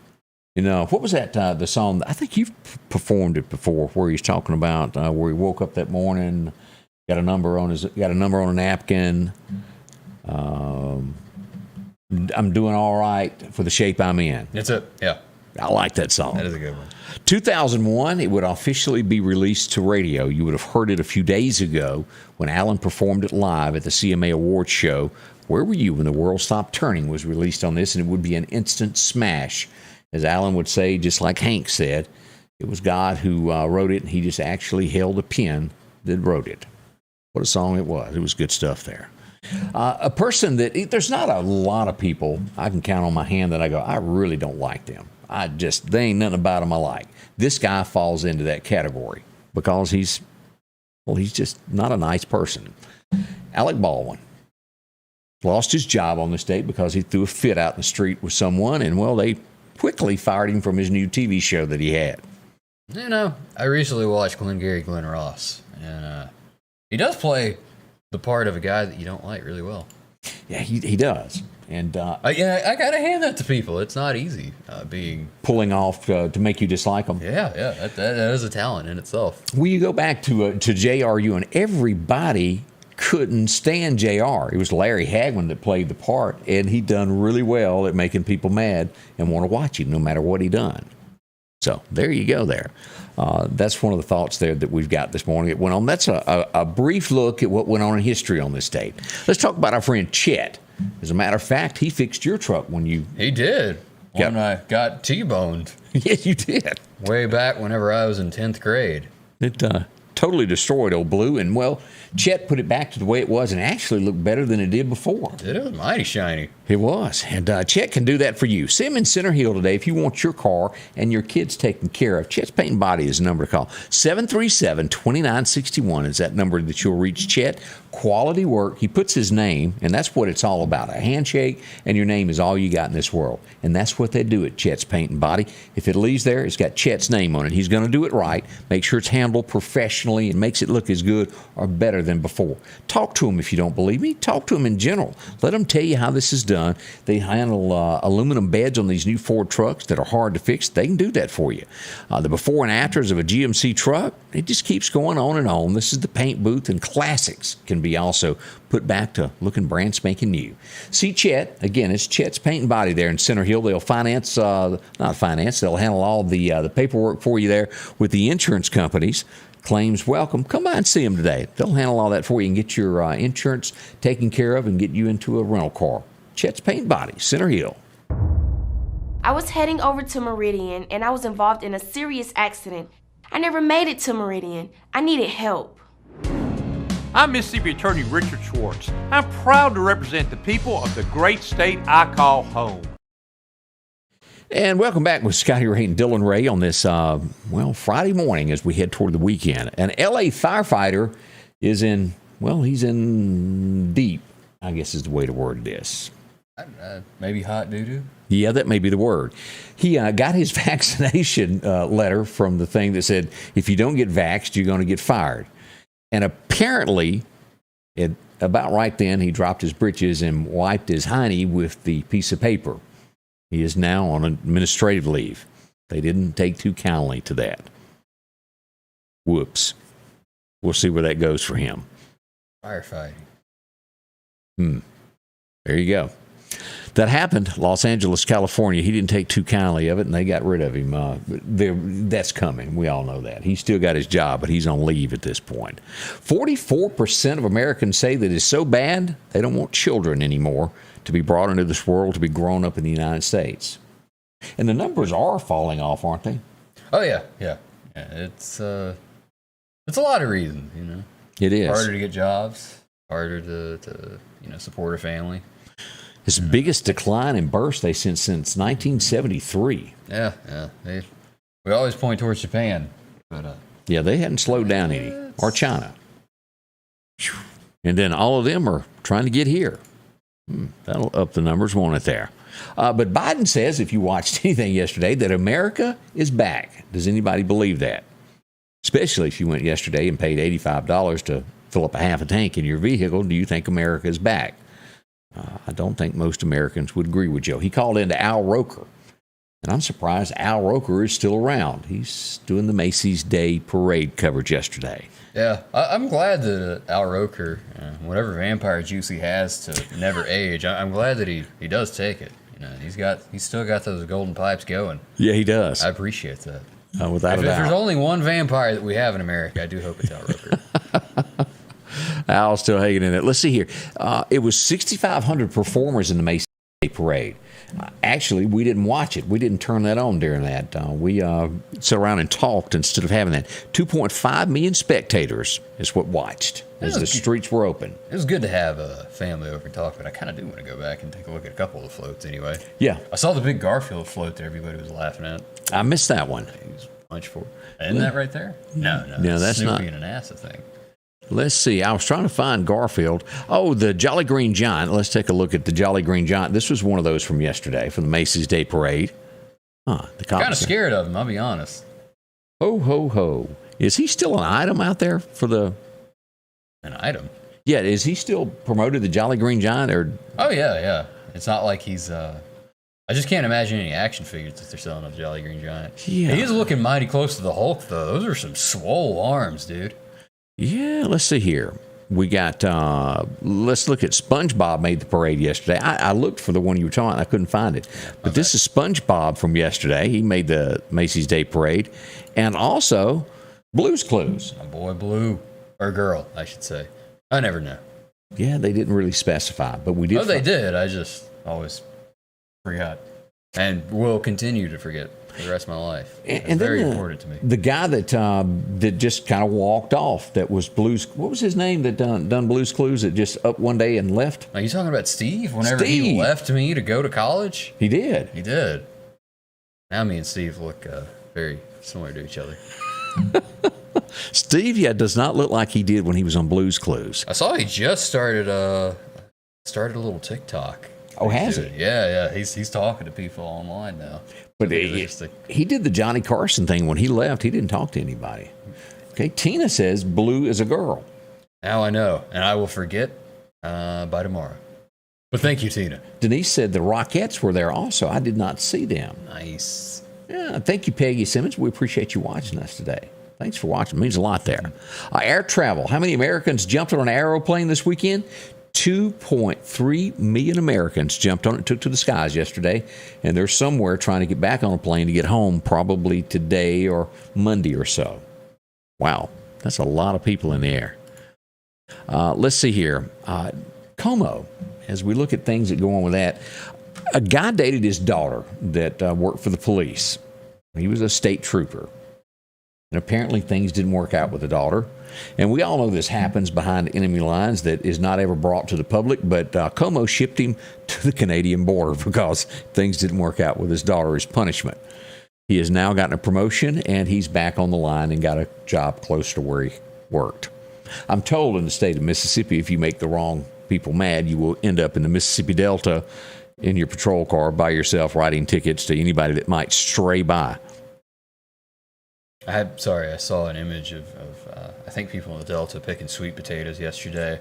You know, what was that, the song? I think you've performed it before, where he's talking about where he woke up that morning, got a number on a napkin. I'm doing all right for the shape I'm in. It's a, yeah. I like that song. That is a good one. 2001, it would officially be released to radio. You would have heard it a few days ago when Alan performed it live at the CMA Awards show. Where were you when The World Stopped Turning was released on this? And it would be an instant smash. As Alan would say, just like Hank said, it was God who wrote it, and he just actually held a pen that wrote it. What a song it was. It was good stuff there. A person that, there's not a lot of people I can count on my hand that I go, I really don't like them. They ain't nothing about them I like. This guy falls into that category because he's just not a nice person. Alec Baldwin lost his job on this date because he threw a fit out in the street with someone, and, well, they quickly fired him from his new TV show that he had. You know, I recently watched Glengarry Glen Ross, and he does play the part of a guy that you don't like really well. Yeah, he does. And I gotta hand that to people. It's not easy pulling off to make you dislike them. Yeah, that is a talent in itself. Well, you go back to JRU, and everybody couldn't stand JR. It was Larry Hagman that played the part, and he done really well at making people mad and want to watch him no matter what he done. So there you go there. That's one of the thoughts there that we've got this morning. It went on. That's a brief look at what went on in history on this date. Let's talk about our friend Chet. As a matter of fact, he fixed your truck when you... He did. When I got T-boned. Yes, you did. Way back whenever I was in 10th grade. It totally destroyed old Blue, and, well, Chet put it back to the way it was and actually looked better than it did before. It was mighty shiny. It was. And Chet can do that for you. See him in Center Hill today if you want your car and your kids taken care of. Chet's Paint and Body is the number to call. 737-2961 is that number that you'll reach Chet. Quality work. He puts his name, and that's what it's all about. A handshake, and your name is all you got in this world. And that's what they do at Chet's Paint and Body. If it leaves there, it's got Chet's name on it. He's going to do it right. Make sure it's handled professionally and makes it look as good or better than before. Talk to him if you don't believe me. Talk to him in general. Let him tell you how this is done. They handle aluminum beds on these new Ford trucks that are hard to fix. They can do that for you. The before and afters of a GMC truck, it just keeps going on and on. This is the paint booth, and classics can be also put back to looking brand spanking new. See Chet. Again, it's Chet's Paint and Body there in Center Hill. They'll they'll handle all the paperwork for you there with the insurance companies. Claims welcome. Come by and see them today. They'll handle all that for you and get your insurance taken care of and get you into a rental car. Chet's Paint and Body, Center Hill. I was heading over to Meridian, and I was involved in a serious accident. I never made it to Meridian. I needed help. I'm Mississippi Attorney Richard Schwartz. I'm proud to represent the people of the great state I call home. And welcome back with Scotty Ray and Dylan Ray on this, Friday morning as we head toward the weekend. An L.A. firefighter is he's in deep, I guess is the way to word this. Maybe hot doo-doo? Yeah, that may be the word. He got his vaccination letter from the thing that said, if you don't get vaxxed, you're going to get fired. And apparently, About right then, he dropped his britches and wiped his hiney with the piece of paper. He is now on administrative leave. They didn't take too kindly to that. Whoops. We'll see where that goes for him. Firefighting. There you go. That happened, Los Angeles, California. He didn't take too kindly of it, and they got rid of him. That's coming. We all know that. He's still got his job, but he's on leave at this point. 44% of Americans say that it's so bad they don't want children anymore to be brought into this world to be grown up in the United States. And the numbers are falling off, aren't they? Oh, yeah. It's a lot of reasons, you know. It is. Harder to get jobs, harder to support a family. It's the biggest decline in births since 1973. Yeah. We always point towards Japan, but yeah, they hadn't slowed down any, or China. And then all of them are trying to get here. That'll up the numbers, won't it there? But Biden says, if you watched anything yesterday, that America is back. Does anybody believe that? Especially if you went yesterday and paid $85 to fill up a half a tank in your vehicle, do you think America is back? I don't think most Americans would agree with Joe. He called into Al Roker, and I'm surprised Al Roker is still around. He's doing the Macy's Day Parade coverage yesterday. Yeah, I'm glad that Al Roker, whatever vampire juice he has to never age, I'm glad that he does take it. You know, he's still got those golden pipes going. Yeah, he does. I appreciate that. Without a doubt. If there's only one vampire that we have in America, I do hope it's Al Roker. Al's still hanging in it. Let's see here. It was 6,500 performers in the Macy's Day Parade. Actually, we didn't watch it. We didn't turn that on during that. We sat around and talked instead of having that. 2.5 million spectators is what watched as the streets were open. It was good to have a family over and talk, but I kind of do want to go back and take a look at a couple of the floats anyway. Yeah. I saw the big Garfield float that everybody was laughing at. I missed that one. He was punch for. Isn't that right there? No, that's Snoopy not. and an NASA thing. Let's see. I was trying to find Garfield. Oh, the Jolly Green Giant. Let's take a look at the Jolly Green Giant. This was one of those from yesterday, from the Macy's Day Parade. I'm kind of scared of him, I'll be honest. Ho, ho, ho. Is he still an item out there for the... An item? Yeah, is he still promoted the Jolly Green Giant? Or? Oh, yeah. It's not like he's... I just can't imagine any action figures that they're selling of Jolly Green Giant. Yeah. He's looking mighty close to the Hulk, though. Those are some swole arms, dude. Yeah, let's see here. We got, let's look at SpongeBob made the parade yesterday. I looked for the one you were talking about, I couldn't find it. But this is SpongeBob from yesterday. He made the Macy's Day Parade. And also, Blue's Clues. My boy Blue. Or girl, I should say. I never know. Yeah, they didn't really specify, but we did. Oh, they did. I just always forgot. And will continue to forget for the rest of my life. It's very important to me. The guy that just kind of walked off, that was Blue's, what was his name that done Blue's Clues, that just up one day and left? Are you talking about Steve? Whenever he left me to go to college? He did. He did. Now me and Steve look very similar to each other. Steve, does not look like he did when he was on Blue's Clues. I saw he just started a little TikTok. Oh, has he? Yeah. He's talking to people online now. But he did the Johnny Carson thing when he left. He didn't talk to anybody. Okay, Tina says Blue is a girl. Now I know, and I will forget by tomorrow. But thank you, Tina. Denise said the Rockettes were there also. I did not see them. Nice. Yeah, thank you, Peggy Simmons. We appreciate you watching us today. Thanks for watching. It means a lot there. Air travel. How many Americans jumped on an aeroplane this weekend? 2.3 million Americans jumped on it, took to the skies yesterday, and they're somewhere trying to get back on a plane to get home probably today or Monday or so. Wow, that's a lot of people in the air. Let's see here. Como, as we look at things that go on with that, a guy dated his daughter that worked for the police. He was a state trooper. And apparently things didn't work out with the daughter. And we all know this happens behind enemy lines that is not ever brought to the public, but Como shipped him to the Canadian border because things didn't work out with his daughter as punishment. He has now gotten a promotion, and he's back on the line and got a job close to where he worked. I'm told in the state of Mississippi, if you make the wrong people mad, you will end up in the Mississippi Delta in your patrol car by yourself writing tickets to anybody that might stray by. I saw an image of I think people in the Delta picking sweet potatoes yesterday.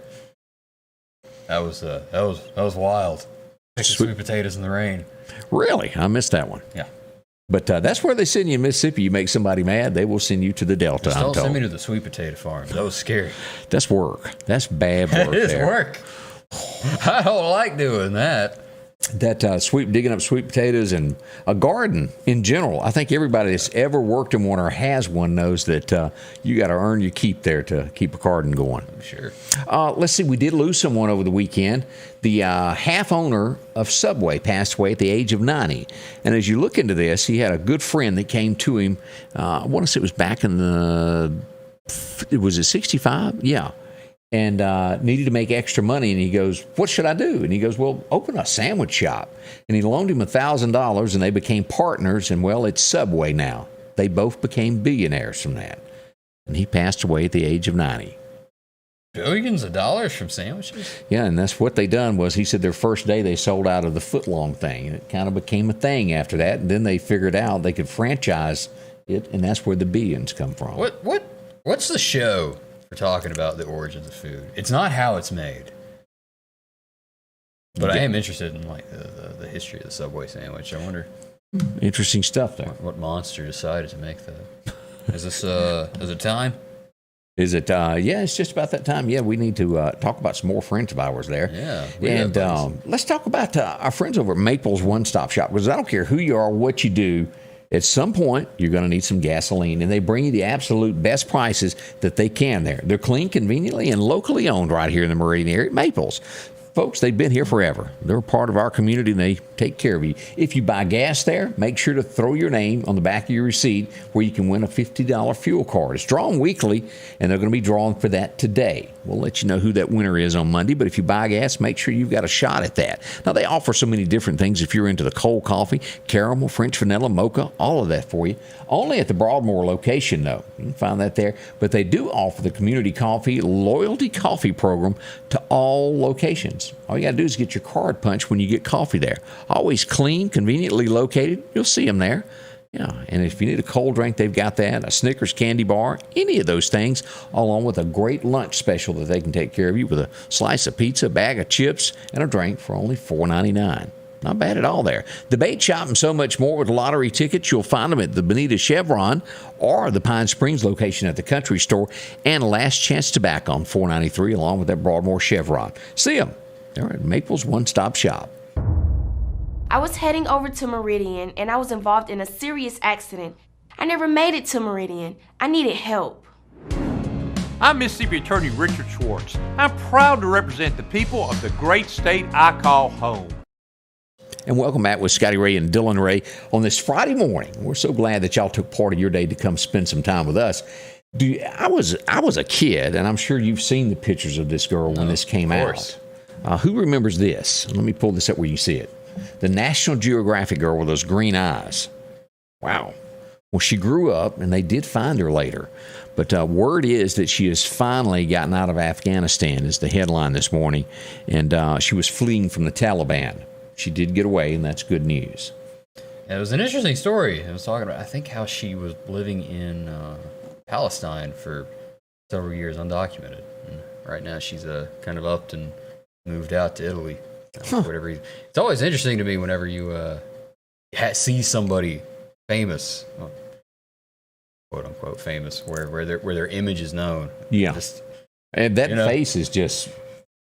That was wild. Sweet potatoes in the rain. Really? I missed that one. Yeah. But that's where they send you in Mississippi. You make somebody mad, they will send you to the Delta. Just I'm don't told. send me to the sweet potato farm. That was scary. That's work. That's bad work. It is there. work. I don't like doing that. That digging up sweet potatoes and a garden in general. I think everybody that's ever worked in one or has one knows that you got to earn your keep there to keep a garden going. Sure. Let's see. We did lose someone over the weekend. The half owner of Subway passed away at the age of 90. And as you look into this, he had a good friend that came to him. I want to say it was back in was it 65? Yeah. And needed to make extra money. And he goes, what should I do? And he goes, well, open a sandwich shop. And he loaned him $1,000, and they became partners. And, well, it's Subway now. They both became billionaires from that. And he passed away at the age of 90. Billions of dollars from sandwiches? Yeah, and that's what they done was he said their first day they sold out of the footlong thing. And it kind of became a thing after that. And then they figured out they could franchise it, and that's where the billions come from. What's the show? We're talking about the origins of food. It's not how it's made. But I am interested in like the history of the Subway sandwich. I wonder. Interesting stuff there. What monster decided to make that? Is it time? Is it? Yeah, it's just about that time. Yeah, we need to talk about some more friends of ours there. Yeah. And let's talk about our friends over at Maples One Stop Shop, because I don't care who you are, what you do. At some point, you're going to need some gasoline, and they bring you the absolute best prices that they can there. They're clean, conveniently, and locally owned right here in the Meridian area. Maples. Folks, they've been here forever. They're part of our community, and they take care of you. If you buy gas there, make sure to throw your name on the back of your receipt where you can win a $50 fuel card. It's drawn weekly, and they're going to be drawing for that today. We'll let you know who that winner is on Monday, but if you buy gas, make sure you've got a shot at that. Now, they offer so many different things if you're into the cold coffee, caramel, French vanilla, mocha, all of that for you. Only at the Broadmoor location, though. You can find that there. But they do offer the Community Coffee Loyalty Coffee Program to all locations. All you got to do is get your card punched when you get coffee there. Always clean, conveniently located. You'll see them there. Yeah, and if you need a cold drink, they've got that, a Snickers candy bar, any of those things, along with a great lunch special that they can take care of you with a slice of pizza, a bag of chips, and a drink for only $4.99. Not bad at all there. The bait shop and so much more with lottery tickets. You'll find them at the Bonita Chevron or the Pine Springs location at the Country Store, and Last Chance Tobacco on 493 along with that Broadmoor Chevron. See them. They're at Maples One Stop Shop. I was heading over to Meridian, and I was involved in a serious accident. I never made it to Meridian. I needed help. I'm Mississippi Attorney Richard Schwartz. I'm proud to represent the people of the great state I call home. And welcome back with Scotty Ray and Dylan Ray on this Friday morning. We're so glad that y'all took part of your day to come spend some time with us. I was a kid, and I'm sure you've seen the pictures of this girl when this came out. Who remembers this? Let me pull this up where you see it. The National Geographic girl with those green eyes. Wow. Well, she grew up, and they did find her later. But word is that she has finally gotten out of Afghanistan, is the headline this morning. And she was fleeing from the Taliban. She did get away, and that's good news. Yeah, it was an interesting story. I was talking about, I think, how she was living in Palestine for several years undocumented. And right now she's kind of upped and moved out to Italy. Whatever. It's always interesting to me whenever you see somebody famous, quote unquote famous, where their image is known. Yeah, and that face is just.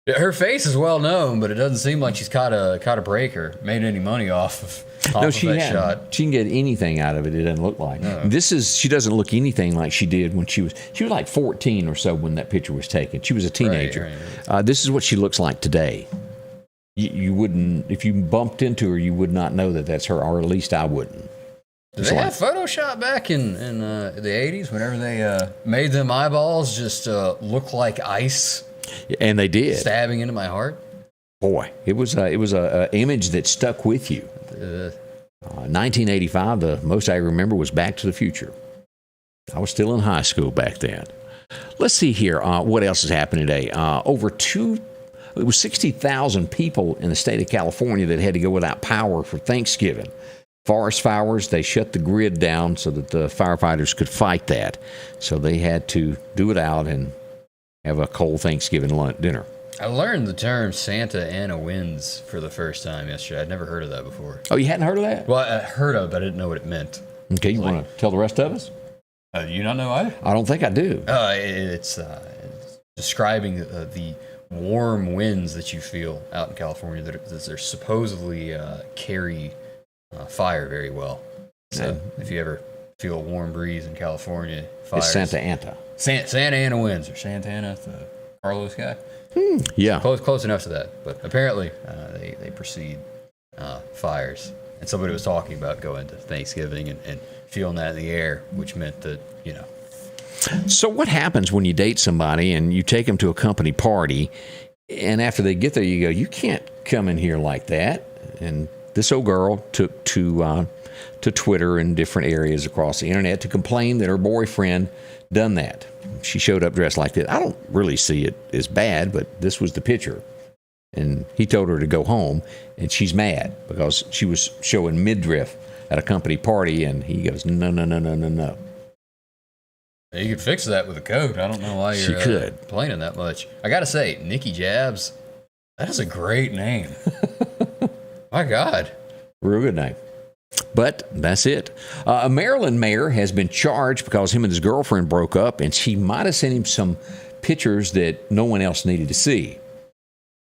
Her face is well known, but it doesn't seem like she's caught a break or made any money off of that shot. She can get anything out of it. It doesn't look like. No. She doesn't look anything like she did when she was like 14 or so when that picture was taken. She was a teenager. Right. This is what she looks like today. You wouldn't, if you bumped into her, you would not know that that's her, or at least I wouldn't. Did they have Photoshop back in the 80s whenever they made them eyeballs just look like ice? And they did. Stabbing into my heart. Boy, it was a image that stuck with you. 1985, the most I remember was Back to the Future. I was still in high school back then. Let's see here. What else is happening today? It was 60,000 people in the state of California that had to go without power for Thanksgiving. Forest fires, they shut the grid down so that the firefighters could fight that. So they had to do it out and have a cold Thanksgiving dinner. I learned the term Santa Ana winds for the first time yesterday. I'd never heard of that before. Oh, you hadn't heard of that? Well, I heard of it, but I didn't know what it meant. Okay, you want to tell the rest of us? You not know either? I don't think I do. It's describing the warm winds that you feel out in California that are supposedly carry fire very well. So if you ever feel a warm breeze in California, fires. It's Santa Ana. Santa Ana winds, or Santa Ana, the Carlos guy. Yeah. Close enough to that. But apparently they precede fires. And somebody was talking about going to Thanksgiving and feeling that in the air, which meant that, So what happens when you date somebody and you take them to a company party, and after they get there, you go, you can't come in here like that? And this old girl took to Twitter and different areas across the internet to complain that her boyfriend done that. She showed up dressed like that. I don't really see it as bad, but this was the picture. And he told her to go home, and she's mad because she was showing midriff at a company party, and he goes, no. You could fix that with a coat. I don't know why you're complaining that much. I got to say, Nikki Jabs, that is a great name. My God. Real good name. But that's it. A Maryland mayor has been charged because him and his girlfriend broke up, and she might have sent him some pictures that no one else needed to see.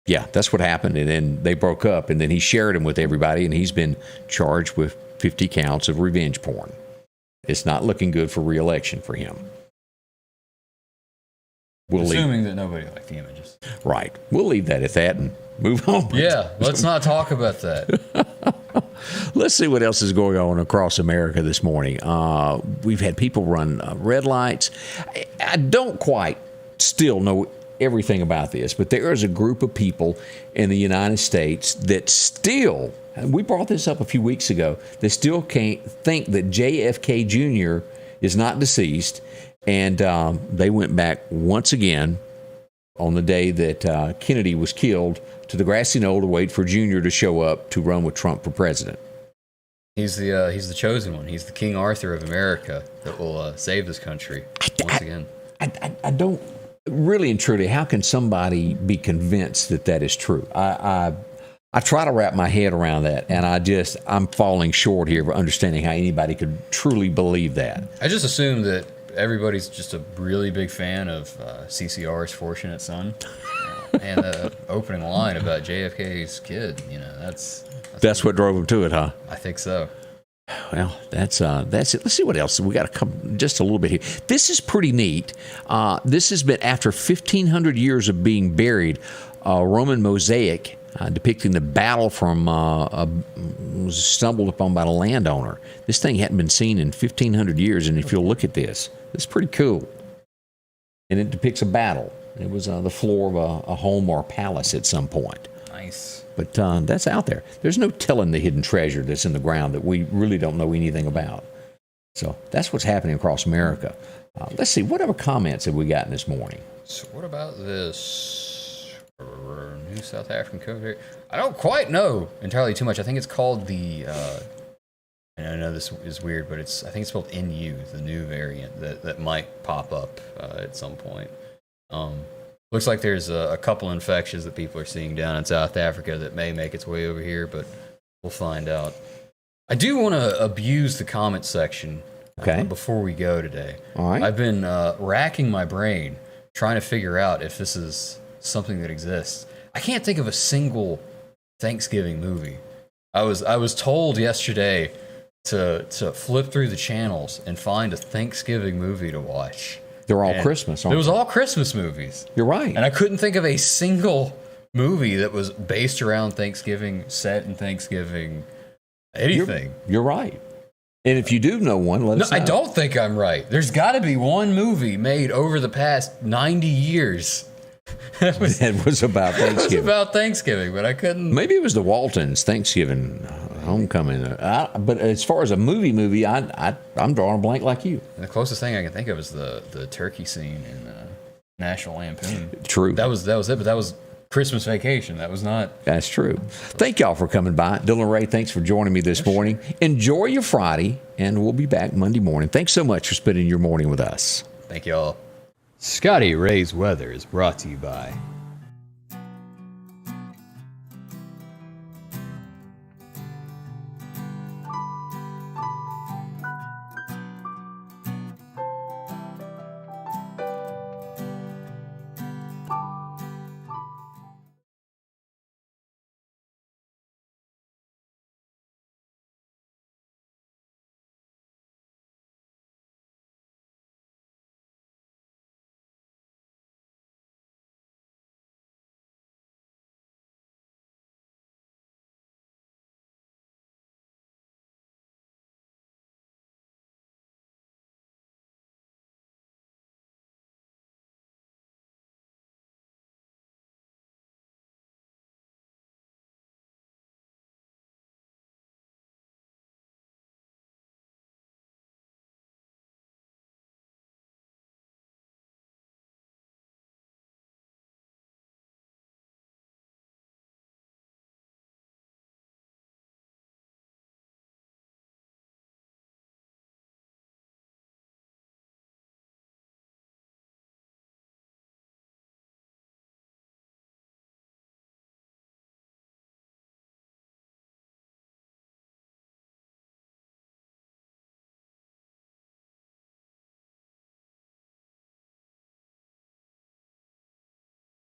Yeah, that's what happened. And then they broke up, and then he shared them with everybody, and he's been charged with 50 counts of revenge porn. It's not looking good for re-election for him. Assuming that nobody liked the images. Right. We'll leave that at that and move on. Yeah, let's not talk about that. Let's see what else is going on across America this morning. We've had people run red lights. I don't quite still know everything about this, but there is a group of people in the United States that still, we brought this up a few weeks ago, they still can't think that JFK Jr. is not deceased, and they went back once again on the day that Kennedy was killed to the grassy knoll to wait for Jr. to show up to run with Trump for president. He's the chosen one. He's the King Arthur of America that will save this country once again. I don't really and truly. How can somebody be convinced that that is true? I try to wrap my head around that, and I'm falling short here of understanding how anybody could truly believe that. I just assume that everybody's just a really big fan of CCR's Fortunate Son. And the opening line about JFK's kid, that's what drove him to it, huh? I think so. Well, that's it. Let's see what else. We got to come just a little bit here. This is pretty neat. This has been after 1,500 years of being buried. A Roman mosaic depicting the battle was stumbled upon by a landowner. This thing hadn't been seen in 1,500 years, and if you'll look at this, it's pretty cool. And it depicts a battle. It was the floor of a home or a palace at some point. Nice. But that's out there. There's no telling the hidden treasure that's in the ground that we really don't know anything about. So that's what's happening across America. Let's see, what other comments have we gotten this morning? So what about this new South African code? I don't quite know entirely too much. I think it's called the, and I know this is weird, but I think it's spelled NU, the new variant that might pop up at some point. Looks like there's a couple infections that people are seeing down in South Africa that may make its way over here, but we'll find out. I do want to abuse the comment section before we go today. All right. I've been racking my brain trying to figure out if this is something that exists. I can't think of a single Thanksgiving movie. I was told yesterday to flip through the channels and find a Thanksgiving movie to watch. They're all Christmas, aren't they? It was all Christmas movies. You're right. And I couldn't think of a single movie that was based around Thanksgiving, set in Thanksgiving, anything. You're right. And if you do know one, let us know. I don't think I'm right. There's got to be one movie made over the past 90 years that was about Thanksgiving. It was about Thanksgiving, but I couldn't. Maybe it was the Waltons' Thanksgiving homecoming. But as far as a movie, I'm drawing a blank like you. The closest thing I can think of is the turkey scene in National Lampoon. True. That was it, but that was Christmas Vacation. That was not. That's true. Thank y'all for coming by. Dylan Ray, thanks for joining me this morning. Enjoy your Friday, and we'll be back Monday morning. Thanks so much for spending your morning with us. Thank y'all. Scotty Ray's Weather is brought to you by